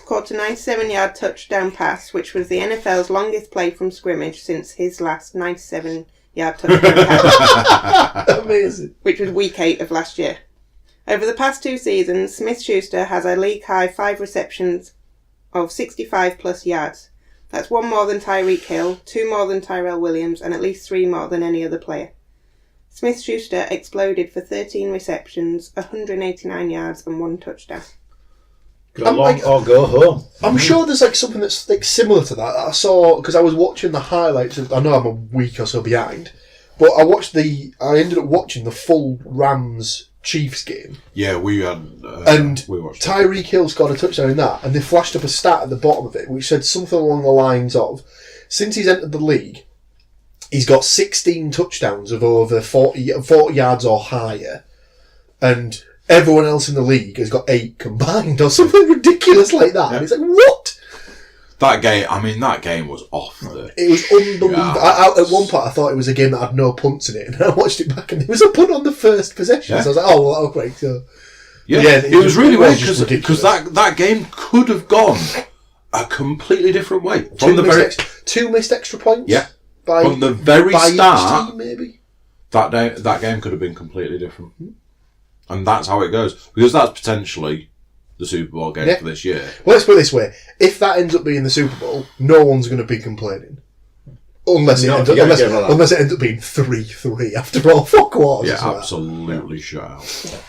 caught a 97-yard touchdown pass, which was the NFL's longest play from scrimmage since his last 97-yard touchdown pass, Amazing. which was week 8 of last year. Over the past 2 seasons, Smith-Schuster has a league-high 5 receptions of 65-plus yards. That's 1 more than Tyreek Hill, 2 more than Tyrell Williams, and at least 3 more than any other player. Smith-Schuster exploded for 13 receptions, 189 yards, and 1 touchdown. Go long or go home. I'm sure there's something that's similar to that I saw because I was watching the highlights. I know I'm a week or so behind, but I ended up watching the full Rams-Chiefs game. Yeah, we had. And we watched Tyreek Hill scored a touchdown in that, and they flashed up a stat at the bottom of it which said something along the lines of, since he's entered the league, he's got 16 touchdowns of over 40 yards or higher, and everyone else in the league has got 8 combined, or something ridiculous like that. Yeah. And it's like, what? That game was off. It was unbelievable. At one point, I thought it was a game that had no punts in it, and I watched it back, and there was a punt on the first possession. Yeah. So I was like, oh, well, okay. So, it was really weird because that game could have gone a completely different way. Two missed extra points. Yeah, from the very start, team, maybe that game could have been completely different, and that's how it goes because that's potentially the Super Bowl game for this year. Well, let's put it this way: if that ends up being the Super Bowl, no one's going to be complaining. Unless it ends up being 3-3 after all 4 quarters. Yeah, absolutely shut out.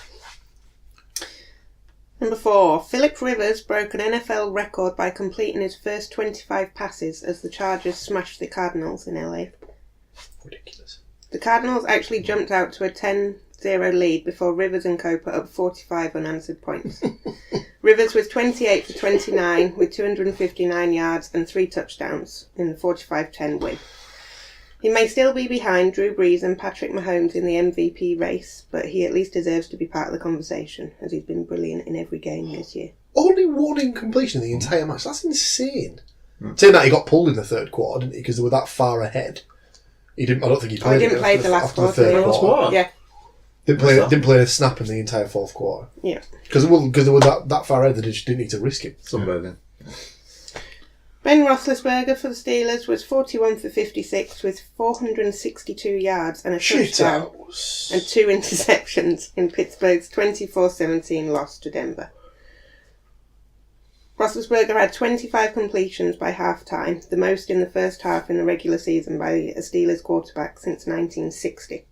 Number 4, Phillip Rivers broke an NFL record by completing his first 25 passes as the Chargers smashed the Cardinals in LA. Ridiculous. The Cardinals actually jumped out to a 10-0 lead before Rivers and co put up 45 unanswered points. Rivers was 28 for 29 with 259 yards and 3 touchdowns in the 45-10 win. He may still be behind Drew Brees and Patrick Mahomes in the MVP race, but he at least deserves to be part of the conversation, as he's been brilliant in every game this year. Only 1 incompletion in the entire match. That's insane. Saying that, he got pulled in the 3rd quarter, didn't he? Because they were that far ahead. I don't think he played. He didn't play the last quarter. The 3rd quarter. Yeah. Didn't play a snap in the entire 4th quarter. Yeah. Because they were that far ahead, they just didn't need to risk it. Sunbathing. Ben Roethlisberger for the Steelers was 41 for 56 with 462 yards and a touchdown and 2 interceptions in Pittsburgh's 24-17 loss to Denver. Roethlisberger had 25 completions by half-time, the most in the first half in the regular season by a Steelers quarterback since 1960.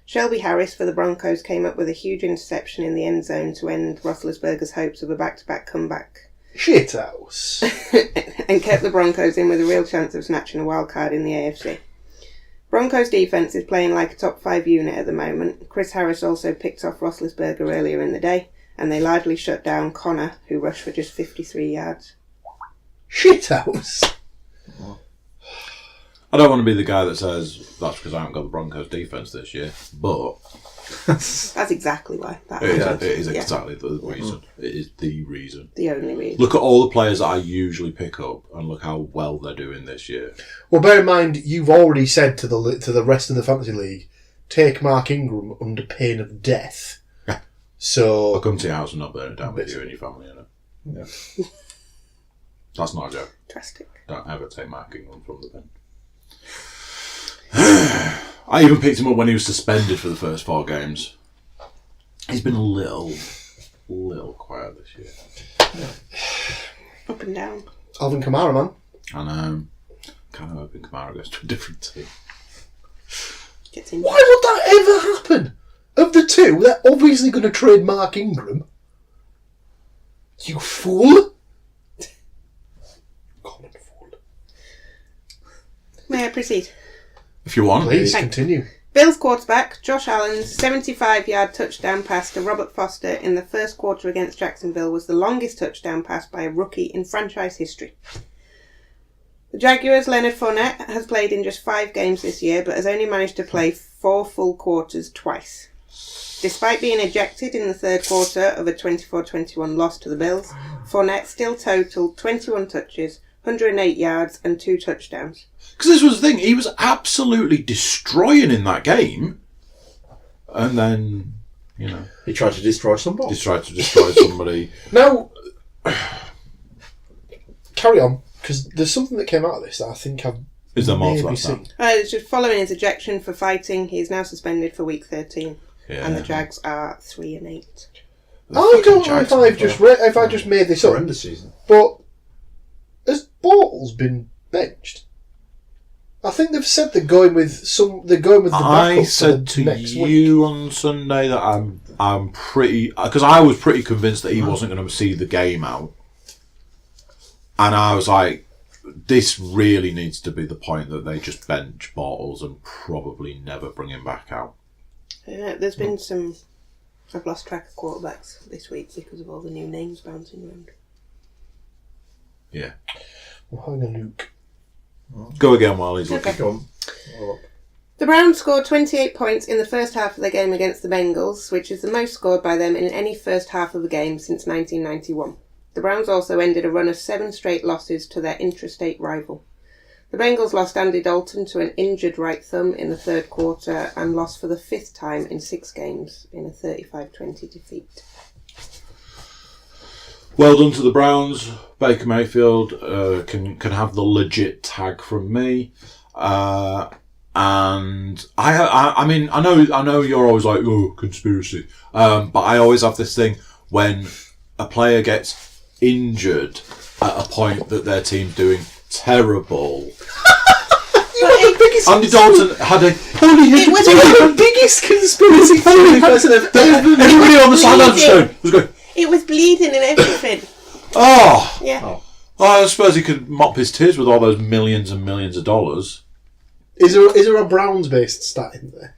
Shelby Harris for the Broncos came up with a huge interception in the end zone to end Roethlisberger's hopes of a back-to-back comeback. Shithouse. And kept the Broncos in with a real chance of snatching a wild card in the AFC. Broncos defence is playing like a top 5 unit at the moment. Chris Harris also picked off Roethlisberger earlier in the day, and they largely shut down Connor, who rushed for just 53 yards. Shithouse. I don't want to be the guy that says that's because I haven't got the Broncos defence this year, but That's exactly why. That It happened. is Yeah. exactly the reason. It is the reason. The only reason. Look at all the players that I usually pick up, and look how well they're doing this year. Well, bear in mind, you've already said to the rest of the fantasy league, take Mark Ingram under pain of death. Yeah. So I'll come to your house and not burn it down with you and your family, you know. Yeah. That's not a joke. Drastic. Don't ever take Mark Ingram from the bench. I even picked him up when he was suspended for the first 4 games. He's been a little quiet this year. Up and down. Alvin Kamara, man. I know. Kind of hoping Kamara goes to a different team. Gets in. Why would that ever happen? Of the two, they're obviously going to trade Mark Ingram. You fool! Common fool. May I proceed? If you want. Please Thanks. continue. Bills quarterback Josh Allen's 75-yard touchdown pass to Robert Foster in the first quarter against Jacksonville was the longest touchdown pass by a rookie in franchise history. The Jaguars' Leonard Fournette has played in just 5 games this year, but has only managed to play 4 full quarters twice. Despite being ejected in the third quarter of a 24-21 loss to the Bills, Fournette still totaled 21 touches, 108 yards and 2 touchdowns. Because this was the thing, he was absolutely destroying in that game. And then, you know, He tried to destroy somebody. he tried to destroy somebody. Now, carry on, because there's something that came out of this that I think I've Is there more to maybe that? seen. It's just following his ejection for fighting, he is now suspended for week 13. Yeah. And the Jags are 3-8. I don't know if I've just made this up, Horrendous season. but has Bortles been benched? I think they've said they're going with the backup I for said the to next week. you on Sunday that I'm pretty, because I was pretty convinced that he wasn't going to see the game out, and I was like, this really needs to be the point that they just bench Bortles and probably never bring him back out. There's been some... I've lost track of quarterbacks this week because of all the new names bouncing around. Yeah, Well, hang on, Luke. go again while he's looking. Okay. Go on. The Browns scored 28 points in the first half of their game against the Bengals, which is the most scored by them in any first half of a game since 1991. The Browns also ended a run of 7 straight losses to their intrastate rival. The Bengals lost Andy Dalton to an injured right thumb in the third quarter and lost for the 5th time in 6 games in a 35-20 defeat. Well done to the Browns. Baker Mayfield can have the legit tag from me. And I mean, I know you're always like, oh, conspiracy. But I always have this thing when a player gets injured at a point that their team's doing terrible. Andy Dalton had a pulley hit. The biggest conspiracy theory person I've ever met. Everybody on the sideline was going, It was bleeding and everything. oh. Yeah. I suppose he could mop his tears with all those millions and millions of dollars. Is there a Browns-based stat in there?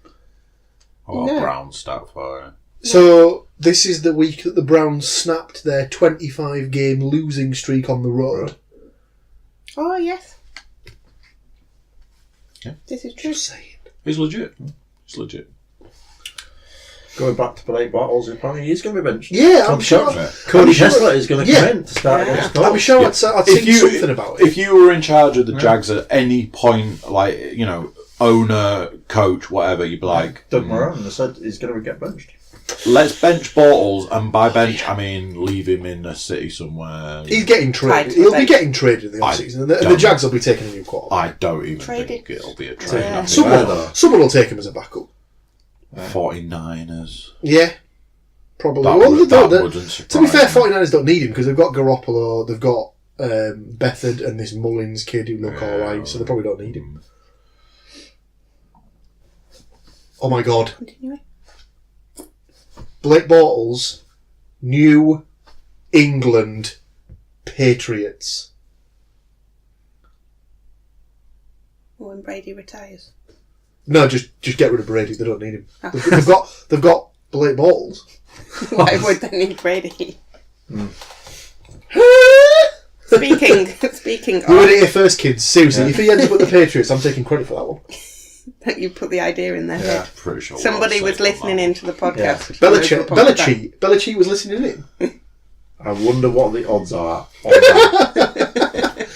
Oh, No. Brown stat for it. So this is the week that the Browns snapped their 25-game losing streak on the road. Oh, yes. Yeah. This is true. Just saying. He's legit. It's legit. Going back to Blake Bortles, apparently he's going to be benched. Yeah, I'm sure. Cody I'm sure- Kessler is going to come in to start Yeah. against I'm Colts. sure I'd seen something about it. If you were in charge of the Jags at any point, like, you know, owner, coach, whatever, you'd be like, Doug Moran, they said he's going to get benched. let's bench Bortles, and by bench, I mean leave him in a city somewhere. He's getting Tied traded. to the He'll be bench. getting traded in the off-season, and the don't- Jags will be taking a new quarterback. I don't even Traded. think it'll be a trade. Yeah. I think Someone will take him as a backup. 49ers. Yeah, probably. That Well, would- they don't- that wouldn't to be fair, surprise me. 49ers don't need him because they've got Garoppolo, they've got Bethard and this Mullins kid who look alright, so they probably don't need him. Oh my god. Continuing. Blake Bortles, New England Patriots. When Brady retires. No, just get rid of Brady. They don't need him. Oh. They've got Blake Bortles. Why would they need Brady? Speaking You heard of... it here first, kids. Seriously, if he ends up with the Patriots, I'm taking credit for that one. that you put the idea in their Yeah, head. pretty sure. Somebody was listening into the podcast. Belichick was listening in. I wonder what the odds are on that.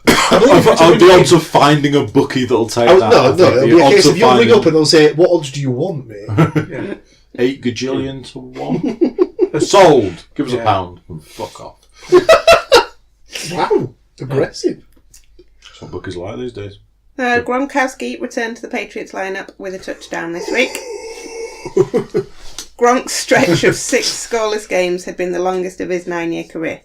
The odds of finding a bookie that'll take that. No, it'll be a case of you'll ring finding- up and they'll say, "What odds do you want, mate?" 8 gajillion to 1. Sold. Give us a pound and fuck off. Wow, aggressive. That's what bookies are like these days. Gronkowski returned to the Patriots lineup with a touchdown this week. Gronk's stretch of 6 scoreless games had been the longest of his 9-year career.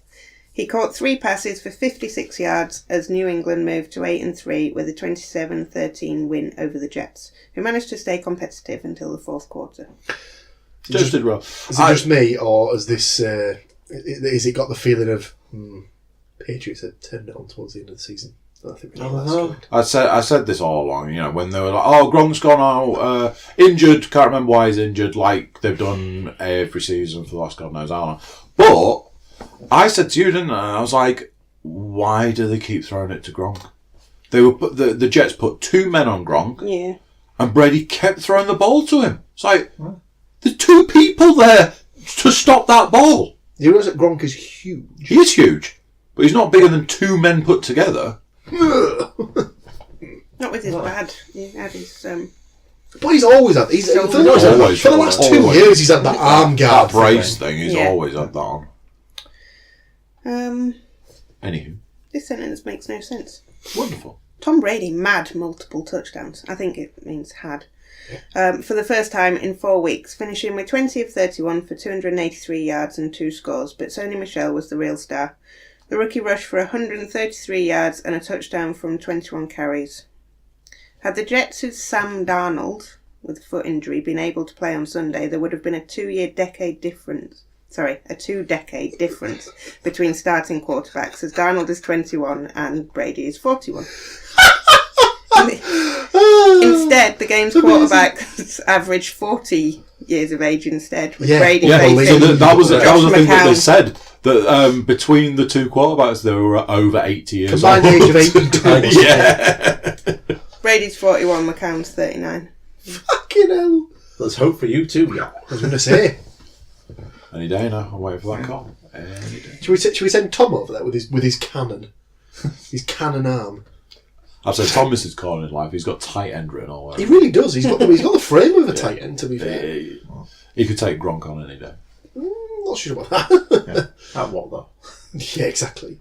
He caught 3 passes for 56 yards as New England moved to 8-3 with a 27-13 win over the Jets, who managed to stay competitive until the fourth quarter. Just did well. Is it just me, or is this? Is it got the feeling of Patriots had turned it on towards the end of the season? I think I said this all along. You know, when they were like, "Oh, Gronk's gone out, injured." Can't remember why he's injured. Like they've done every season for the last God knows how long. But I said to you, didn't I? I was like, "Why do they keep throwing it to Gronk?" They were the Jets put 2 men on Gronk, Yeah. and Brady kept throwing the ball to him. It's like there's 2 people there to stop that ball. You realise that Gronk is huge. He is huge, but he's not bigger than 2 men put together. Not with his bad. He had his But he's always had. For the last 2 years, he's had that arm guard. That brace thing. He's Yeah. always had that on. Anywho, This sentence makes no sense. wonderful. Tom Brady mad multiple touchdowns. I think it means had. For the first time in 4 weeks, finishing with 20 of 31 for 283 yards and 2 scores, but Sony Michel was the real star. The rookie rushed for 133 yards and a touchdown from 21 carries. Had the Jets' Sam Darnold, with a foot injury, been able to play on Sunday, there would have been a 2-decade difference between starting quarterbacks, as Darnold is 21 and Brady is 41. Instead, the game's quarterbacks averaged 40 years of age instead, with Brady facing so that was the thing that they McCown. said, that between the 2 quarterbacks, they were over 80 years Combined old. age of 82. Yeah. Brady's 41, McCown's 39. Fucking hell. Let's hope for you too, yeah. I was going to say. Any day now, I'm waiting for that call. Any day. Should we send Tom over there with his cannon? His cannon arm. I've said Thomas is calling his life. He's got tight end written all over. He really does. He's got the frame of a tight end, to be fair. He could take Gronk on any day. Not sure about that. At what though? Yeah, exactly.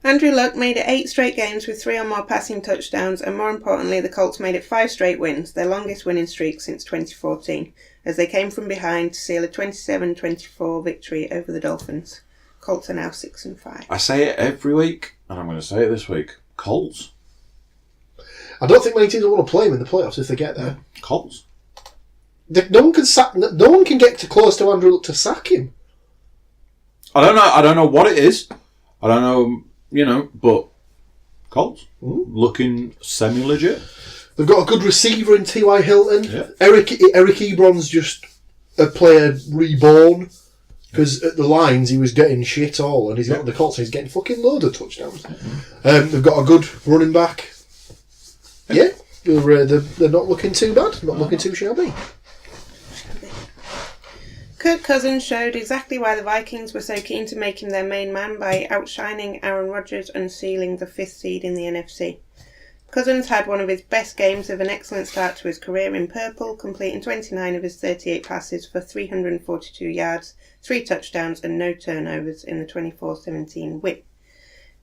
Andrew Luck made it 8 straight games with 3 or more passing touchdowns, and more importantly, the Colts made it 5 straight wins, their longest winning streak since 2014, as they came from behind to seal a 27-24 victory over the Dolphins. Colts are now 6-5. I say it every week, and I'm going to say it this week. Colts. I don't think many teams will want to play him in the playoffs if they get there. Colts. No one can get too close to Andrew Luck to sack him. I don't know what it is. I don't know, but Colts. Looking semi-legit. They've got a good receiver in T.Y. Hilton. Yeah. Eric Ebron's just a player reborn. Because at the lines he was getting shit all, and he's got the Colts and he's getting fucking loads of touchdowns. They've got a good running back. Yeah, they're not looking too bad. Not looking too shabby. Kirk Cousins showed exactly why the Vikings were so keen to make him their main man by outshining Aaron Rodgers and sealing the 5th seed in the NFC. Cousins had one of his best games of an excellent start to his career in purple, completing 29 of his 38 passes for 342 yards, 3 touchdowns and no turnovers in the 24-17 win.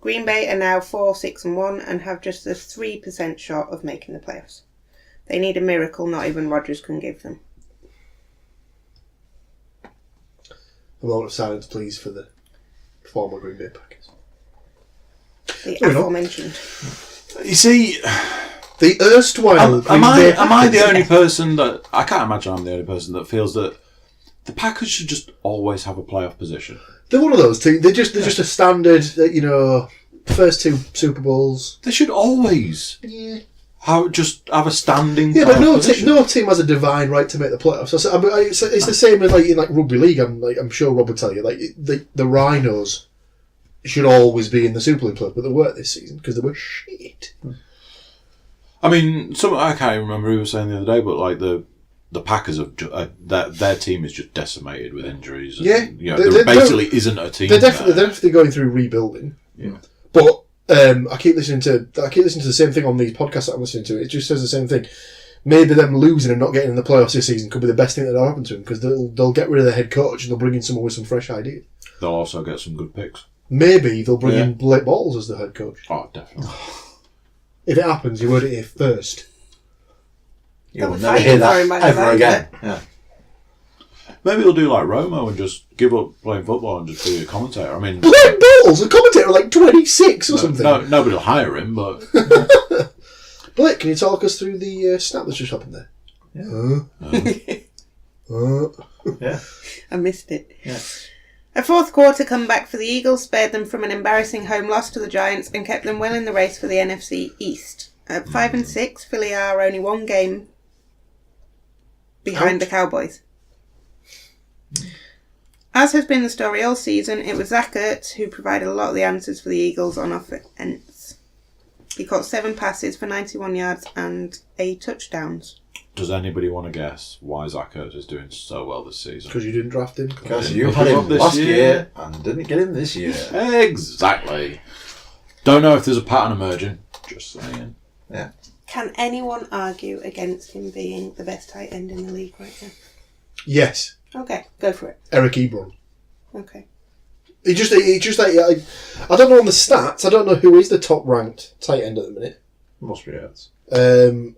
Green Bay are now 4-6-1 and have just a 3% shot of making the playoffs. They need a miracle not even Rodgers can give them. A moment of silence, please, for the former Green Bay Packers. The aforementioned. You see, The erstwhile Green Bay am I the Packers. only person that... I can't imagine I'm the only person that feels that the Packers should just always have a playoff position. They're one of those teams. They're just a standard, first 2 Super Bowls. They should always Yeah. have a standing Yeah, but playoff position. no team has a divine right to make the playoffs. It's the same with in rugby league. I'm sure Rob would tell you. The Rhinos should always be in the Super League playoffs, but they weren't this season because they were shit. I mean, I can't remember who was saying the other day, but like the Packers have their team is just decimated with injuries. And, there basically isn't a team. They're definitely going through rebuilding. Yeah. But I keep listening to the same thing on these podcasts that I'm listening to. It just says the same thing. Maybe them losing and not getting in the playoffs this season could be the best thing that'll happen to them, because they'll get rid of their head coach and they'll bring in someone with some fresh ideas. They'll also get some good picks. Maybe they'll bring in Blake Bortles as the head coach. Oh, definitely. If it happens, you heard it here first. You'll never hear that ever again. Yeah. Maybe they'll do like Romo and just give up playing football and just be a commentator. I mean, Blake Bortles, a commentator, like 26 or something. No, nobody will hire him, but Blake, can you talk us through the snap that's just happened there? Yeah. I missed it. Yeah. A fourth quarter comeback for the Eagles spared them from an embarrassing home loss to the Giants and kept them well in the race for the NFC East. At 5-6, Philly are only one game behind the Cowboys. As has been the story all season, it was Zach Ertz who provided a lot of the answers for the Eagles on offense. He caught 7 passes for 91 yards and 8 touchdowns. Does anybody want to guess why Zach Ertz is doing so well this season? Because you didn't draft him. Because you had him last year and didn't get him this year. Exactly. Don't know if there's a pattern emerging. Just saying. Yeah. Can anyone argue against him being the best tight end in the league right now? Yes. Okay, go for it. Eric Ebron. Okay. He just like, I don't know on the stats. I don't know who is the top ranked tight end at the minute. Must be Ertz.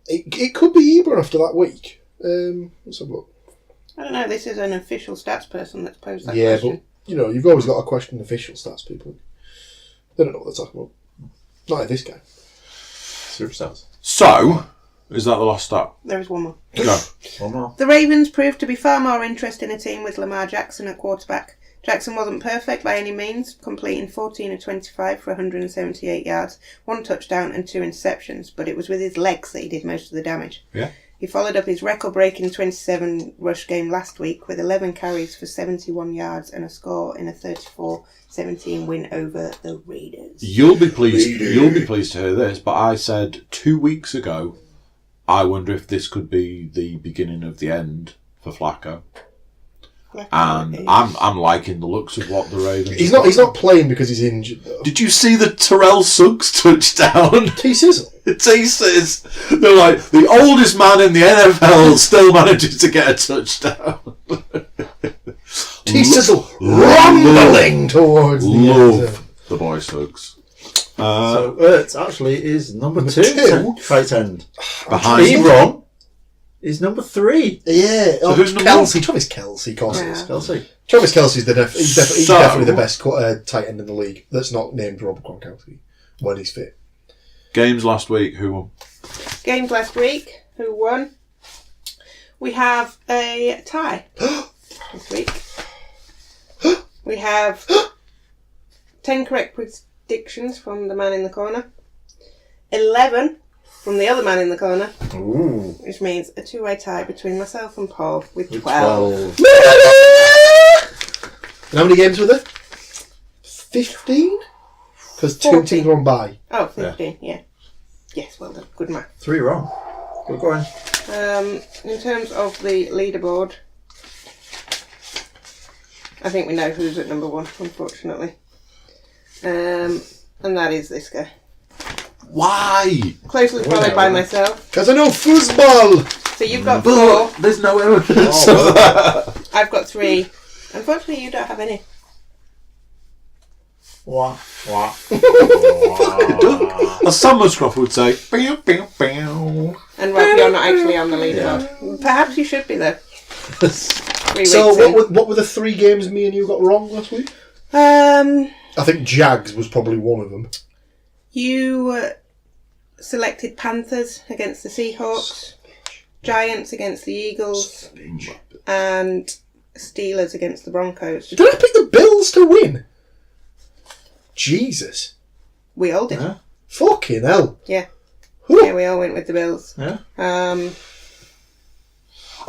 It could be Ebron after that week. Let's have a look. I don't know, this is an official stats person that's posed that Yeah, question. but you've always got to question official stats people. They don't know what they're talking about. Not like this guy. Superstars. So, is that the last stat? There is one more. Go. One more. The Ravens proved to be far more interested in a team with Lamar Jackson at quarterback. Jackson wasn't perfect by any means, completing 14 of 25 for 178 yards, 1 touchdown and 2 interceptions, but it was with his legs that he did most of the damage. Yeah. He followed up his record-breaking 27 rush game last week with 11 carries for 71 yards and a score in a 34-17 win over the Raiders. You'll be pleased to hear this, but I said 2 weeks ago, I wonder if this could be the beginning of the end for Flacco. And I'm liking the looks of what the Ravens. He's not playing because he's injured though. Did you see the Terrell Suggs touchdown? T-Sizzle. T-Sizzle. They're like, the oldest man in the NFL still manages to get a touchdown. T-Sizzle rumbling towards the end zone. The boy Suggs. So Ertz actually is number 2 tight end. Behind Ebron is number 3. Yeah. So who's number Kelsey. Travis Kelsey, of course it is. Kelsey. Travis Kelsey's he's definitely the best tight end in the league. That's not named Robert Gronkowski when he's fit. Games last week, who won? Games last week, who won? We have a tie this week. We have 10 correct predictions from the man in the corner, 11 from the other man in the corner, Ooh. which means a 2-way tie between myself and Paul with 12. And how many games were there? 15? Because 2 teams were on bye. Oh, 15, yeah. Yes, well done. Good math. 3 wrong. Good going. In terms of the leaderboard, I think we know who's at number 1, unfortunately. And that is this guy. Why? Closely followed by myself. Because I know football! So you've got 4. There's no evidence of that. I've got 3. Unfortunately, you don't have any. Wah, wah. As Sam Muscroft would say. Bow, bow, bow. And Rob, you're not actually on the leaderboard. Perhaps you should be, though. 3 weeks So in. what were the 3 games me and you got wrong last week? I think Jags was probably one of them. You selected Panthers against the Seahawks, Giants against the Eagles, and Steelers against the Broncos. Did I pick the Bills to win? Jesus. We all did. Yeah. Fucking hell. Yeah. Whew. Yeah, we all went with the Bills. Yeah. I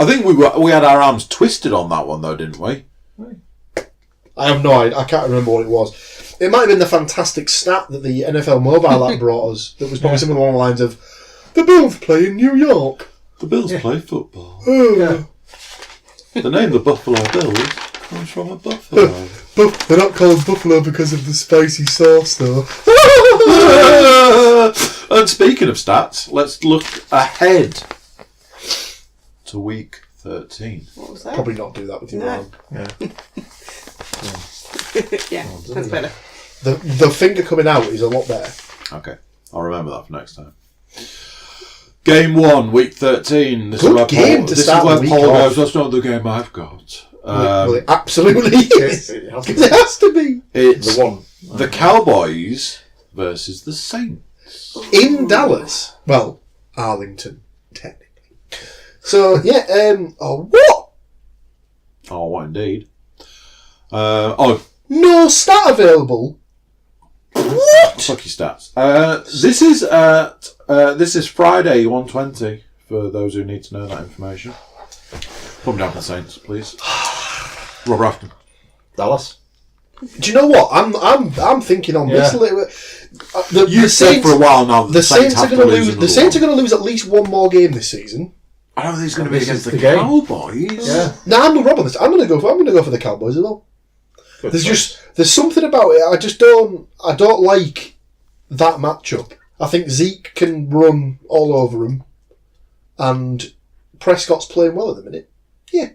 think we had our arms twisted on that one though, didn't we? I have no idea. I can't remember what it was. It might have been the fantastic stat that the NFL mobile app brought us. That was probably something along the lines of The Bills play in New York. The Bills play football. Oh. The name the Buffalo Bills comes from a buffalo. But they're not called Buffalo because of the spicy sauce, though. And speaking of stats, let's look ahead to week 13. What was that? Probably not do that with your arm. Yeah. Yeah, that's better. The finger coming out is a lot better. Okay, I'll remember that for next time. Game 1, week 13. This Good is where game Paul, to this start is where the week Paul off. goes, that's not the game I've got. Well, it absolutely is. It has to Because it has to be. It's The one. the Cowboys versus the Saints. In Dallas. Well, Arlington, technically. So, yeah, what? Oh, what indeed. No stat available? What? Fuck your stats. This is Friday, 1:20, for those who need to know that information. Put me down for the Saints, please. Rob Rafton. Dallas. Do you know what? I'm thinking on this a little bit. You said for a while now that the Saints are have to going to lose lose. another The Saints are one. going to lose at least one more game this season. I don't think it's going to be This against is the the game. Cowboys. Yeah. No, I'm with Rob on this. I'm going to go for the Cowboys as well. There's something about it. I don't like that matchup. I think Zeke can run all over him, and Prescott's playing well at the minute. Yeah,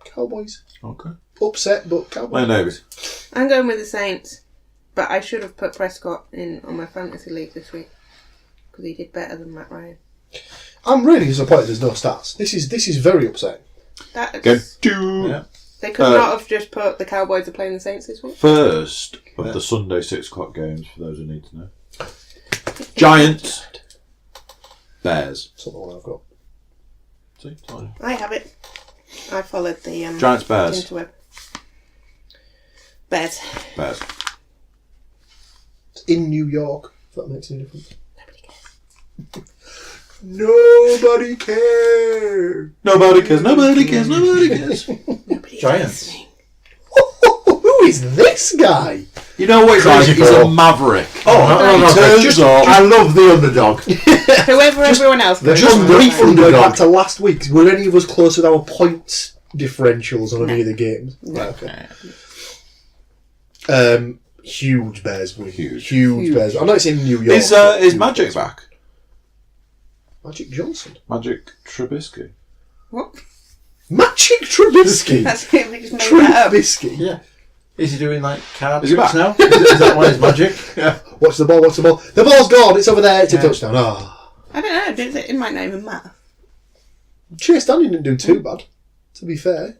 Cowboys. Okay. Upset, but Cowboys. Lane Davis. I'm going with the Saints, but I should have put Prescott in on my fantasy league this week because he did better than Matt Ryan. I'm really disappointed there's no stats. This is very upsetting. Game 2. Yeah. They could not have just put the Cowboys are playing the Saints this week. First of the Sunday 6 o'clock games, for those who need to know. Giants. Bears. That's not the one I've got. See? Told you. I have it. I followed the Giants, Bears. interweb. Bears. Bears. It's in New York, if that makes any difference. Nobody cares. Nobody cares. Nobody cares. Nobody cares. Nobody cares. Nobody's Giants. listening. Who is this guy? You know what he's like? Crazy He's a Paul. maverick. Oh, He turns up. I love the underdog. Whoever everyone else goes. Just on, briefly right? going back to last week, were any of us close with our points differentials on any of the games? No. Okay. Huge Bears win. Huge. Bears. I know it's in New York. Is but huge Magic Bears. back? Magic Johnson? Magic Trubisky. What? Magic Trubisky? That's it. We just made that up. Trubisky? Yeah. Is he doing like card Is he tricks back? now? Is that why it's magic? Yeah. Watch the ball, watch the ball. The ball's gone, it's over there, it's a touchdown. Ah. I don't know. It might not even matter. Chase Daniel didn't do too bad, to be fair.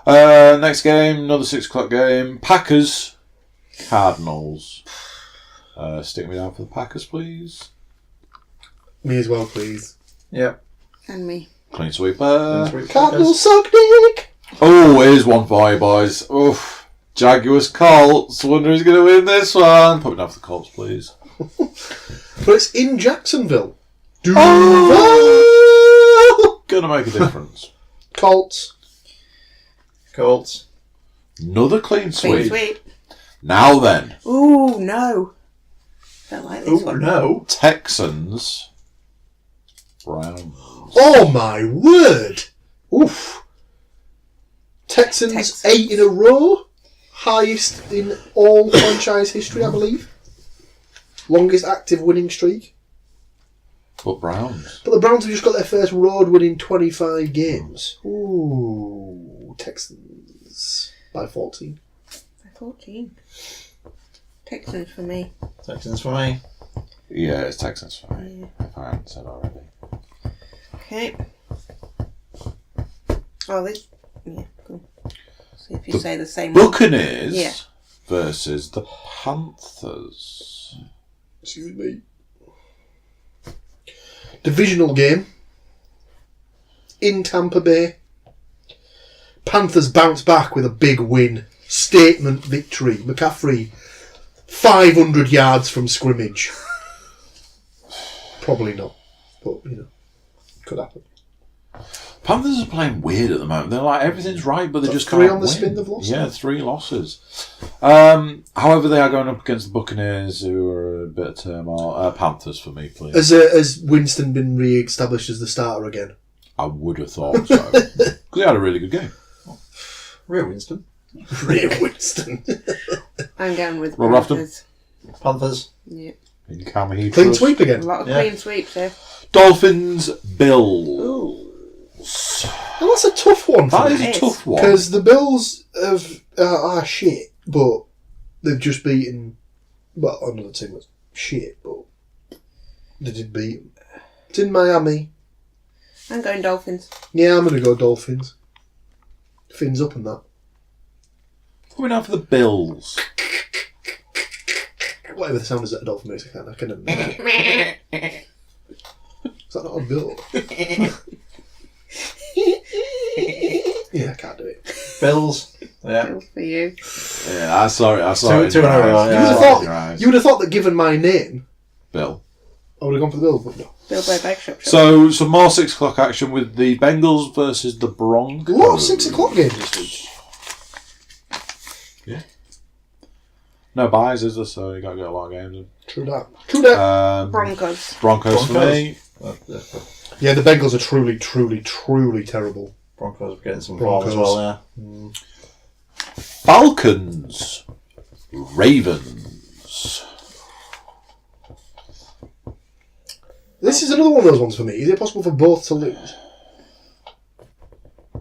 Next game, another 6 o'clock game. Packers. Cardinals. Stick me down for the Packers, please. Me as well, please. Yeah. And me. Clean sweeper. Cardinals suck dick! Oh, here's one for you, boys. Oof. Jaguars Colts. Wonder who's going to win this one. Put me down for the Colts, please. But it's in Jacksonville. Gonna make a difference. Colts. Colts. Another clean Sweet, sweep. sweet. Now then, Ooh, no. Don't like this Oh one. no. Texans. Browns. Oh my word! Oof. Texans 8 in a row. Highest in all franchise history, I believe. Longest active winning streak. But Browns. But the Browns have just got their first road win in 25 games. Ooh, Texans by 14. By 14. Texans for me. Texans for me. Yeah, it's Texans for me. Yeah. If I haven't said already. Okay. Oh, this. Yeah, cool. See if you say the same one. Buccaneers Yeah. versus the Panthers. Excuse me. Divisional game in Tampa Bay. Panthers bounce back with a big win. Statement victory. McCaffrey 500 yards from scrimmage. Probably not, but you know, could happen. Panthers are playing weird at the moment. They're like, everything's right, but they just can't 3 on the win. spin they've lost. Yeah, 3 losses. However, they are going up against the Buccaneers, who are a bit of turmoil. Panthers for me, please. Has Winston been re-established as the starter again? I would have thought so. Because he had a really good game. Real Winston. Real Winston. I'm going with Rob Rafton. Panthers. Panthers. Yeah. In Cammy Clean sweep A again. lot of Yeah. clean sweeps here. Dolphins, Bills. Well, that's a tough one for That me. is a tough one. Because the Bills are shit, but they've just beaten. Well, another team that's shit, but they did beat them. It's in Miami. I'm going Dolphins. Yeah, I'm going to go Dolphins. Fins up and that. Coming out for the Bills. Whatever the sound is that a dolphin makes, I can Is that not a bill? Yeah, I can't do it. Bills. Yeah. Bills for you. Yeah, I saw it. Two in a row, You yeah. would have thought. You would have thought that, given my name, Bill. I would have gone for the Bills, but no. Bill by Bag Shop. So, some more 6 o'clock action with the Bengals versus the Broncos. A lot of 6 o'clock games this week. Yeah. No buys, is there? So you got to get a lot of games in. True that. True that. Broncos. Broncos for me. Yeah, the Bengals are truly, truly, truly terrible. Broncos are getting some form as well, yeah. Falcons. Ravens. This is another one of those ones for me. Is it possible for both to lose?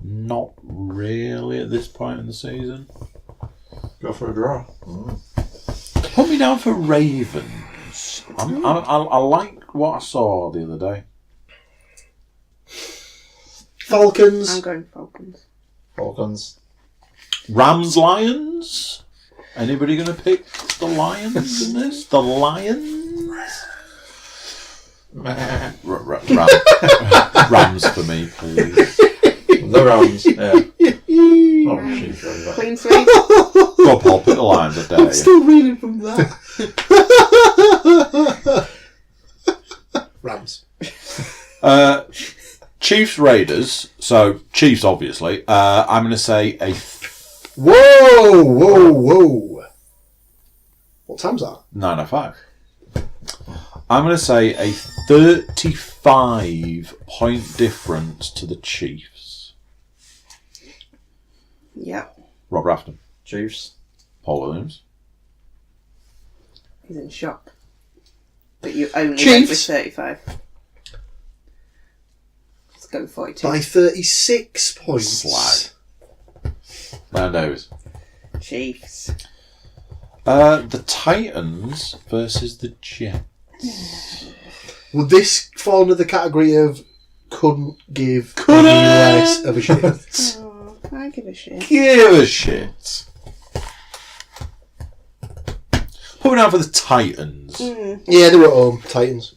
Not really at this point in the season. Go for a draw. Put me down for Ravens. I like what I saw the other day. Falcons. I'm going Falcons. Falcons. Rams, Lions. Anybody going to pick the Lions in this? The Lions? Rams for me, please. The Rams, yeah. Oh, shit, Clean sweep. Go on, Paul, pick the Lions, I dare I'm you. still reading from that. Rams. Chiefs, Raiders. So, Chiefs, obviously. I'm going to say a Whoa, whoa, whoa. What time's that? 9:05. I'm going to say a 35-point difference to the Chiefs. Yep. Rob Rafton. Chiefs. Paul Williams. He's in shock. But you only Chiefs. went with 35. Let's go 42. By 36 points. Slag. Land Davis. Chiefs. The Titans versus the Jets. Would this fall under the category of couldn't give any less of a shit? Oh, I give a shit. Give a shit. Put me down for the Titans. Yeah, they were at home. Titans.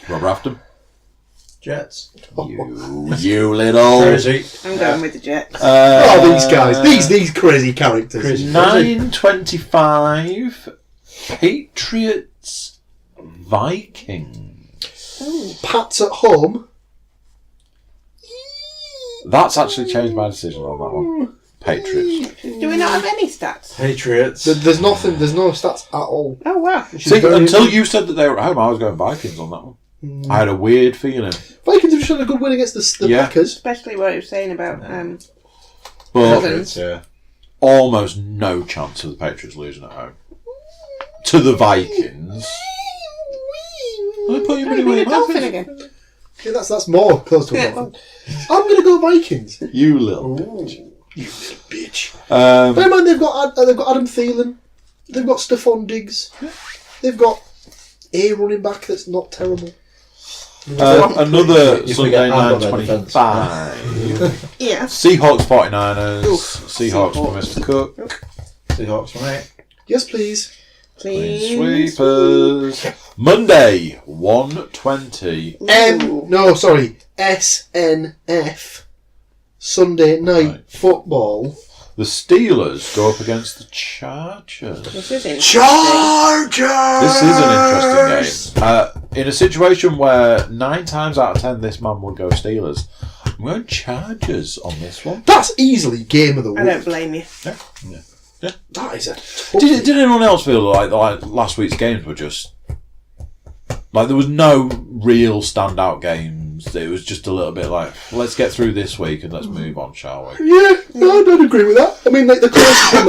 Rob Rafton. Jets. You little. Crazy. I'm going with the Jets. Oh, these guys. These crazy characters. Crazy. 9:25. Patriots. Vikings. Ooh. Pats at home. That's actually changed my decision on that one. Patriots. Do we not have any stats? Patriots. There's nothing. There's no stats at all. Oh, wow. See, until you said that they were at home, I was going Vikings on that one. I had a weird feeling. Vikings have just had a good win against the Yeah. Packers. Especially what you were saying about But Cousins. Yeah. almost no chance of the Patriots losing at home. To the Vikings. I put you Oh, you mean a dolphin anyway. again? Yeah, that's more close to a Yeah, dolphin. I'm going to go Vikings. You little bitch. You little bitch. Um, Bear in mind, they've got Adam Thielen. They've got Stephon Diggs. They've got a running back that's not terrible. another You Sunday forget I've got their 9:25. Yeah. Seahawks 49ers. Oof. Seahawks for Seahawks. Mr. Cook. Seahawks for me. Yes, please. Clean Sweepers. Monday 1:20. SNF. Sunday night Right. football. The Steelers go up against the Chargers. This is interesting. Chargers! This is an interesting game. In a situation where 9 times out of 10 this man would go Steelers, I'm going Chargers on this one. That's easily game of the week. I don't blame you. Yeah. That is a Did anyone else feel like last week's games were just... Like, there was no real standout games. It was just a little bit like, let's get through this week and let's move on, shall we? Yeah, no, I don't agree with that. I mean, like, the closest one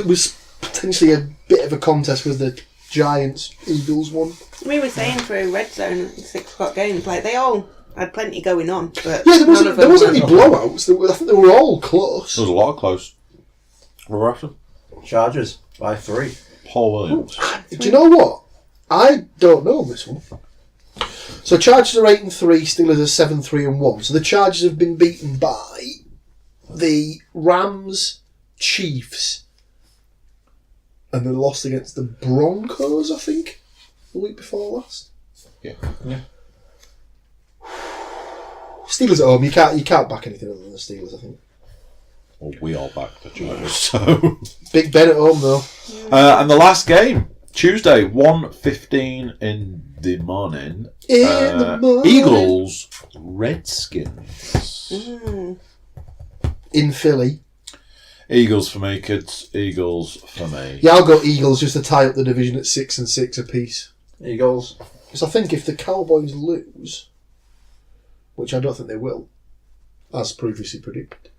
was potentially a bit of a contest with the Giants-Eagles one. We were saying through Red Zone 6 o'clock games, like, they all had plenty going on. But Yeah, there wasn't any blowouts. I think they were all close. There was a lot of close. Rob Rafton? Chargers by 3. Paul Williams. Do you know what? I don't know on this one. So Chargers are 8-3, Steelers are 7-3-1. So the Chargers have been beaten by the Rams, Chiefs, and they lost against the Broncos, I think, the week before last. Yeah. Steelers at home. You can't back anything other than the Steelers, I think. Well, we all backed the Chargers, so... Big Ben at home though. And the last game, Tuesday, 1:15 in the morning. Eagles, Redskins. In Philly. Eagles for me, kids. Eagles for me. Yeah, I'll go Eagles just to tie up the division at 6-6 apiece. Eagles. Because I think if the Cowboys lose, which I don't think they will, as previously predicted,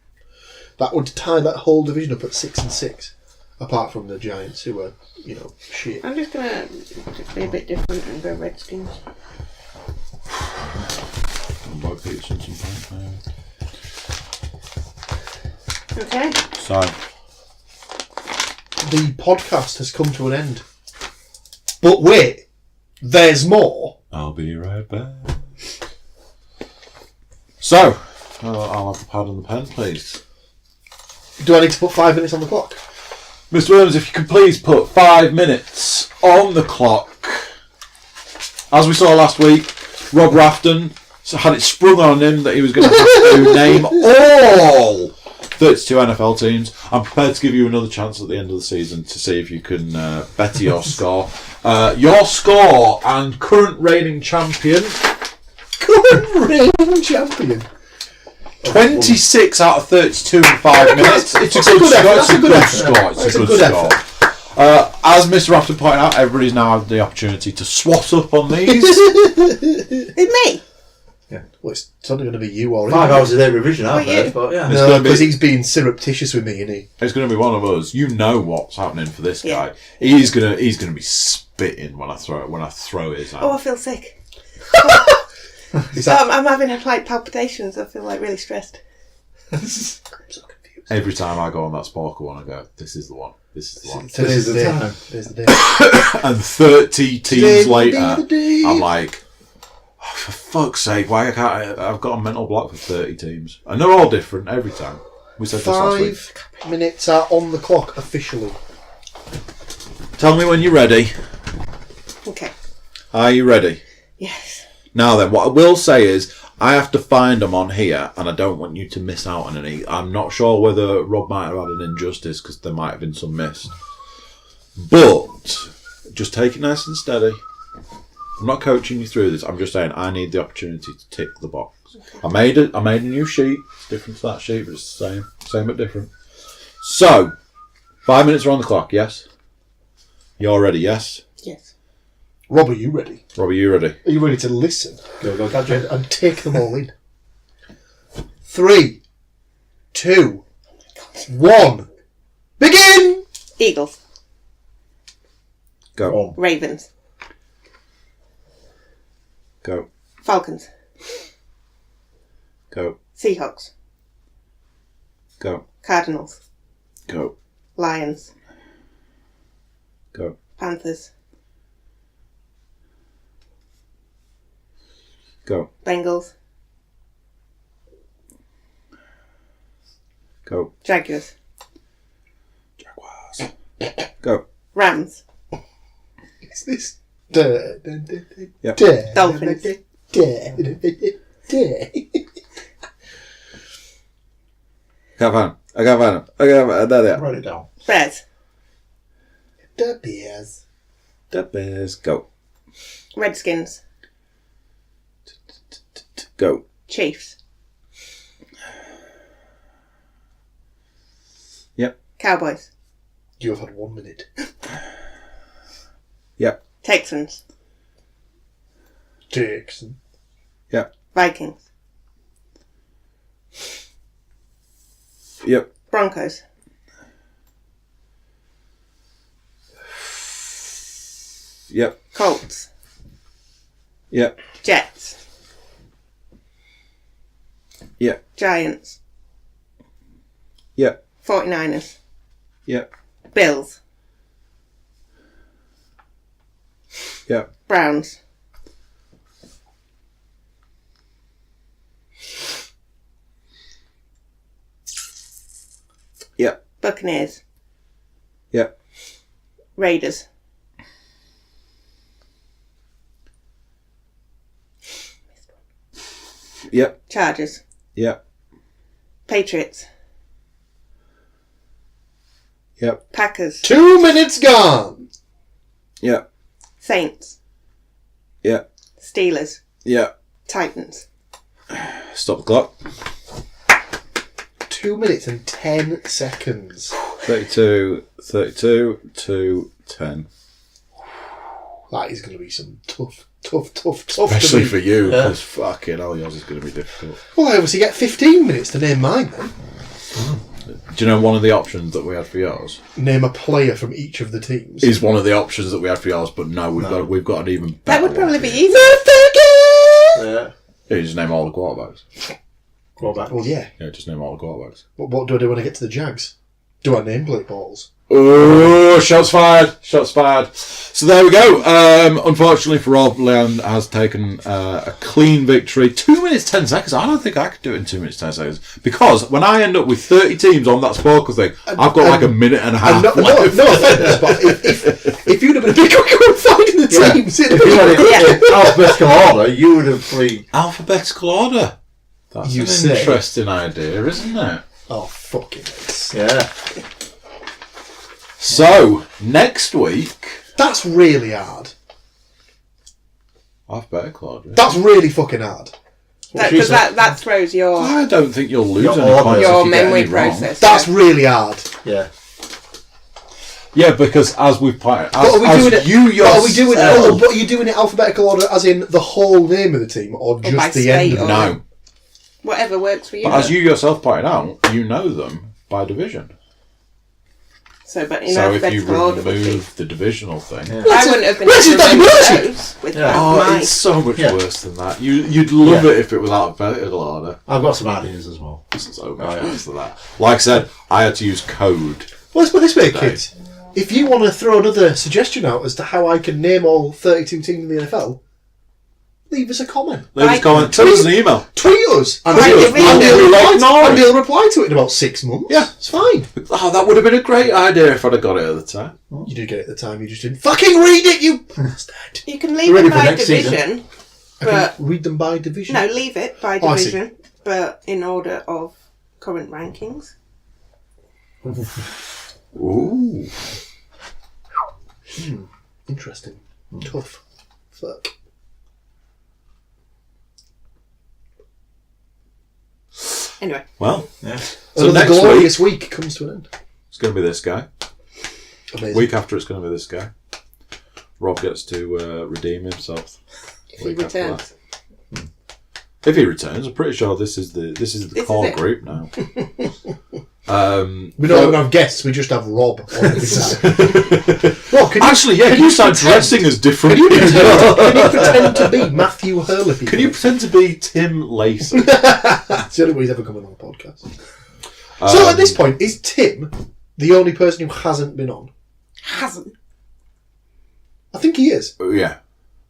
that would tie that whole division up at 6-6. Apart from the Giants, who are, shit. I'm just going to be a bit different and go Redskins. Okay. So, The podcast has come to an end. But wait, there's more. I'll be right back. So, I'll have the pad and the pen, please. Do I need to put 5 minutes on the clock? Mr. Williams, if you could please put 5 minutes on the clock. As we saw last week, Rob Rafton had it sprung on him that he was going to have to name all 32 NFL teams. I'm prepared to give you another chance at the end of the season to see if you can better your score. Your score and current reigning champion. 26 out of 32 in 5 minutes. It's a good score. It's a good score. As Mr. Rafton pointed out, everybody's now had the opportunity to swat up on these. It's me. Yeah. Well, it's only going to be you or 5 hours a day revision, aren't Well, there? yeah. But yeah. No, because he's being surreptitious with me, isn't he? It's going to be one of us. You know what's happening for this Yeah. guy. He's gonna be spitting when I throw his out. Oh, I feel sick. Is that... I'm having like palpitations. I feel like really stressed. I'm so confused. Every time I go on that Sparker one, I go, "This is the one. This is the one." Today's the the day. time. Today's the day. And 30 teams Today will be later, the day. I'm like, oh, for fuck's sake, why can't I've got a mental block for 30 teams, and they're all different every time. We said this last week. 5 minutes are on the clock officially. Tell me when you're ready. Okay. Are you ready? Yes. Now then, what I will say is, I have to find them on here, and I don't want you to miss out on any. I'm not sure whether Rob might have had an injustice, because there might have been some missed. But, just take it nice and steady. I'm not coaching you through this, I'm just saying I need the opportunity to tick the box. Okay. I made a new sheet. It's different to that sheet, but it's the same. Same but different. So, 5 minutes are on the clock, yes? You're ready, yes? Yes. Rob, are you ready? Rob, are you ready? Are you ready to listen? Go, Gadget. And take them all in. 3, 2, 1. Begin! Eagles. Go. Ravens. Go. Falcons. Go. Seahawks. Go. Cardinals. Go. Lions. Go. Panthers. Go. Bengals. Go. Jaguars. Jaguars. Go. Rams. Is this... Yep. Dolphins. Captain. I can't find them. There. Write it down. Bears. The Bears. The Bears. Go. Redskins. Go. Chiefs. Yep. Cowboys. You have had 1 minute. Yep. Texans. Jackson. Yep. Vikings. Yep. Broncos. Yep. Colts. Yep. Jets. Yep. Giants. Yep. 49ers. Yep. Bills. Yep. Browns. Yep. Buccaneers. Yep. Raiders. Yep. Chargers. Yep. Patriots. Yep. Packers. 2 minutes gone. Yep. Saints. Yep. Steelers. Yep. Titans. Stop the clock. 2 minutes and 10 seconds. 32, 2, 10. That is going to be some tough. Especially to for beat. you, because fucking hell, yours is going to be difficult. Well, I obviously get 15 minutes to name mine then. Do you know one of the options that we had for yours? Name a player from each of the teams. Is one of the options that we had for yours, but no, we've got an even better That would probably one. be easy. Yeah. Yeah, just name all the quarterbacks. Quarterback. Well, yeah. Yeah, just name all the quarterbacks. What do I do when I get to the Jags? Do I name Blake Bortles? Oh, shots fired. Shots fired. So there we go. Unfortunately for Rob, Leon has taken a clean victory. 2 minutes, 10 seconds. I don't think I could do it in 2 minutes, 10 seconds. Because when I end up with 30 teams on that Sporkle thing, I've got like a minute and a half No left. offence, but if you'd have been a big quicker finding the teams, it'd If you had have been it in alphabetical order, you would have played. Alphabetical order. That's You an say. interesting idea, isn't it? Oh, fucking it. Yeah. So, next week... That's really hard. Alphabetical order. That's really fucking hard. Because that throws your I don't think you'll lose Your any order. points if your you get memory any wrong. process. That's really hard. Yeah. Yeah, because as we've pointed, But are we doing it? you But are we doing it? yourself- But are you doing it alphabetical order, as in the whole name of the team, or by just the state end of or- it? No, whatever works for you. but as you yourself pointed out, you know them by division. So, but in So if you alphabetical order, would be. remove the divisional thing, Yeah. I wouldn't have been Let's able just to remember take those with Yeah. oh, my. it's so much Yeah. worse than that. You'd love Yeah. it if it was alphabetical order. I've got some ideas as well. So much Oh, yeah. worse than that. Like I said, I had to use code. Well, let's put it this way, Today. kids. If you want to throw another suggestion out as to how I can name all 32 teams in the NFL, leave us a comment. Leave us a comment. Send us an email. Tweet us. And Right, he'll division. reply to it in about 6 months. Yeah. It's fine. Oh, that would have been a great idea if I'd have got it at the time. You did get it at the time, you just didn't fucking read it, you bastard. You can leave Ready it for by next season? division, I can but read them by division. no, leave it by Oh, I see. division, but in order of current rankings. Ooh. Interesting. Tough. Fuck. Anyway, Well, Yeah. so Another next week glorious week comes to an end. it's going to be this guy. Amazing. Week after it's going to be this guy. Rob gets to redeem himself. if he Week after returns. that. If he returns, I'm pretty sure this is the This core is it. group now. We don't even have guests, we just have Rob on this time. Well, can you, Actually, yeah, can you start dressing as different can you people? pretend to be Matthew Hurley? Can you pretend to be Tim Lacey? It's the only way he's ever coming on the podcast. So at this point, is Tim the only person who hasn't been on? Hasn't. I think he is. Yeah.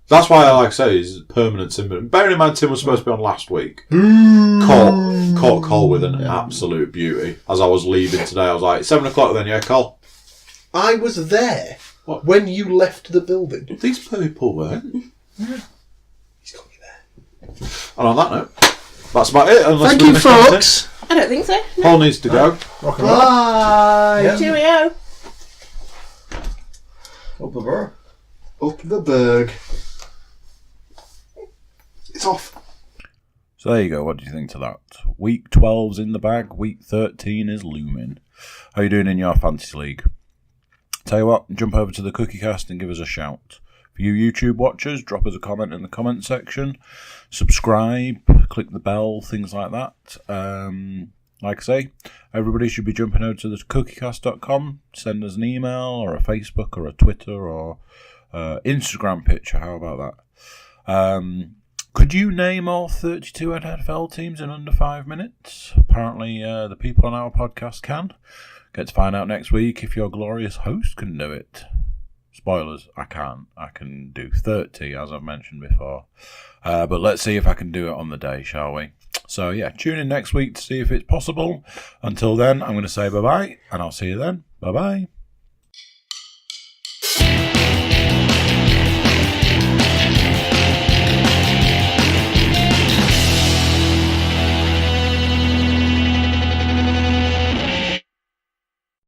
That's why I like to say he's permanent Tim. Bearing in mind Tim was supposed to be on last week. Caught Cole with an absolute beauty. As I was leaving today, I was like, 7 o'clock then, yeah, Cole? I was there What? when you left the building. These people weren't. He's got me there. And on that note, that's about it. Unless Thank we you, missed anything. folks. I don't think so. No. Paul needs to go. Rock and roll. Bye. Yeah. Cheerio. Up the bar. Up the berg. It's off. So there you go. What do you think to that? Week 12's in the bag. Week 13 is looming. How are you doing in your fantasy league? Tell you what, jump over to the Cookiecast and give us a shout. For you YouTube watchers, drop us a comment in the comment section. Subscribe, click the bell, things like that. Like I say, everybody should be jumping over to the cookiecast.com. Send us an email or a Facebook or a Twitter or Instagram picture. How about that? Could you name all 32 NFL teams in under 5 minutes? Apparently, the people on our podcast can. Get to find out next week if your glorious host can do it. Spoilers, I can't. I can do 30, as I've mentioned before. But let's see if I can do it on the day, shall we? So, yeah, tune in next week to see if it's possible. Until then, I'm going to say bye-bye, and I'll see you then. Bye-bye.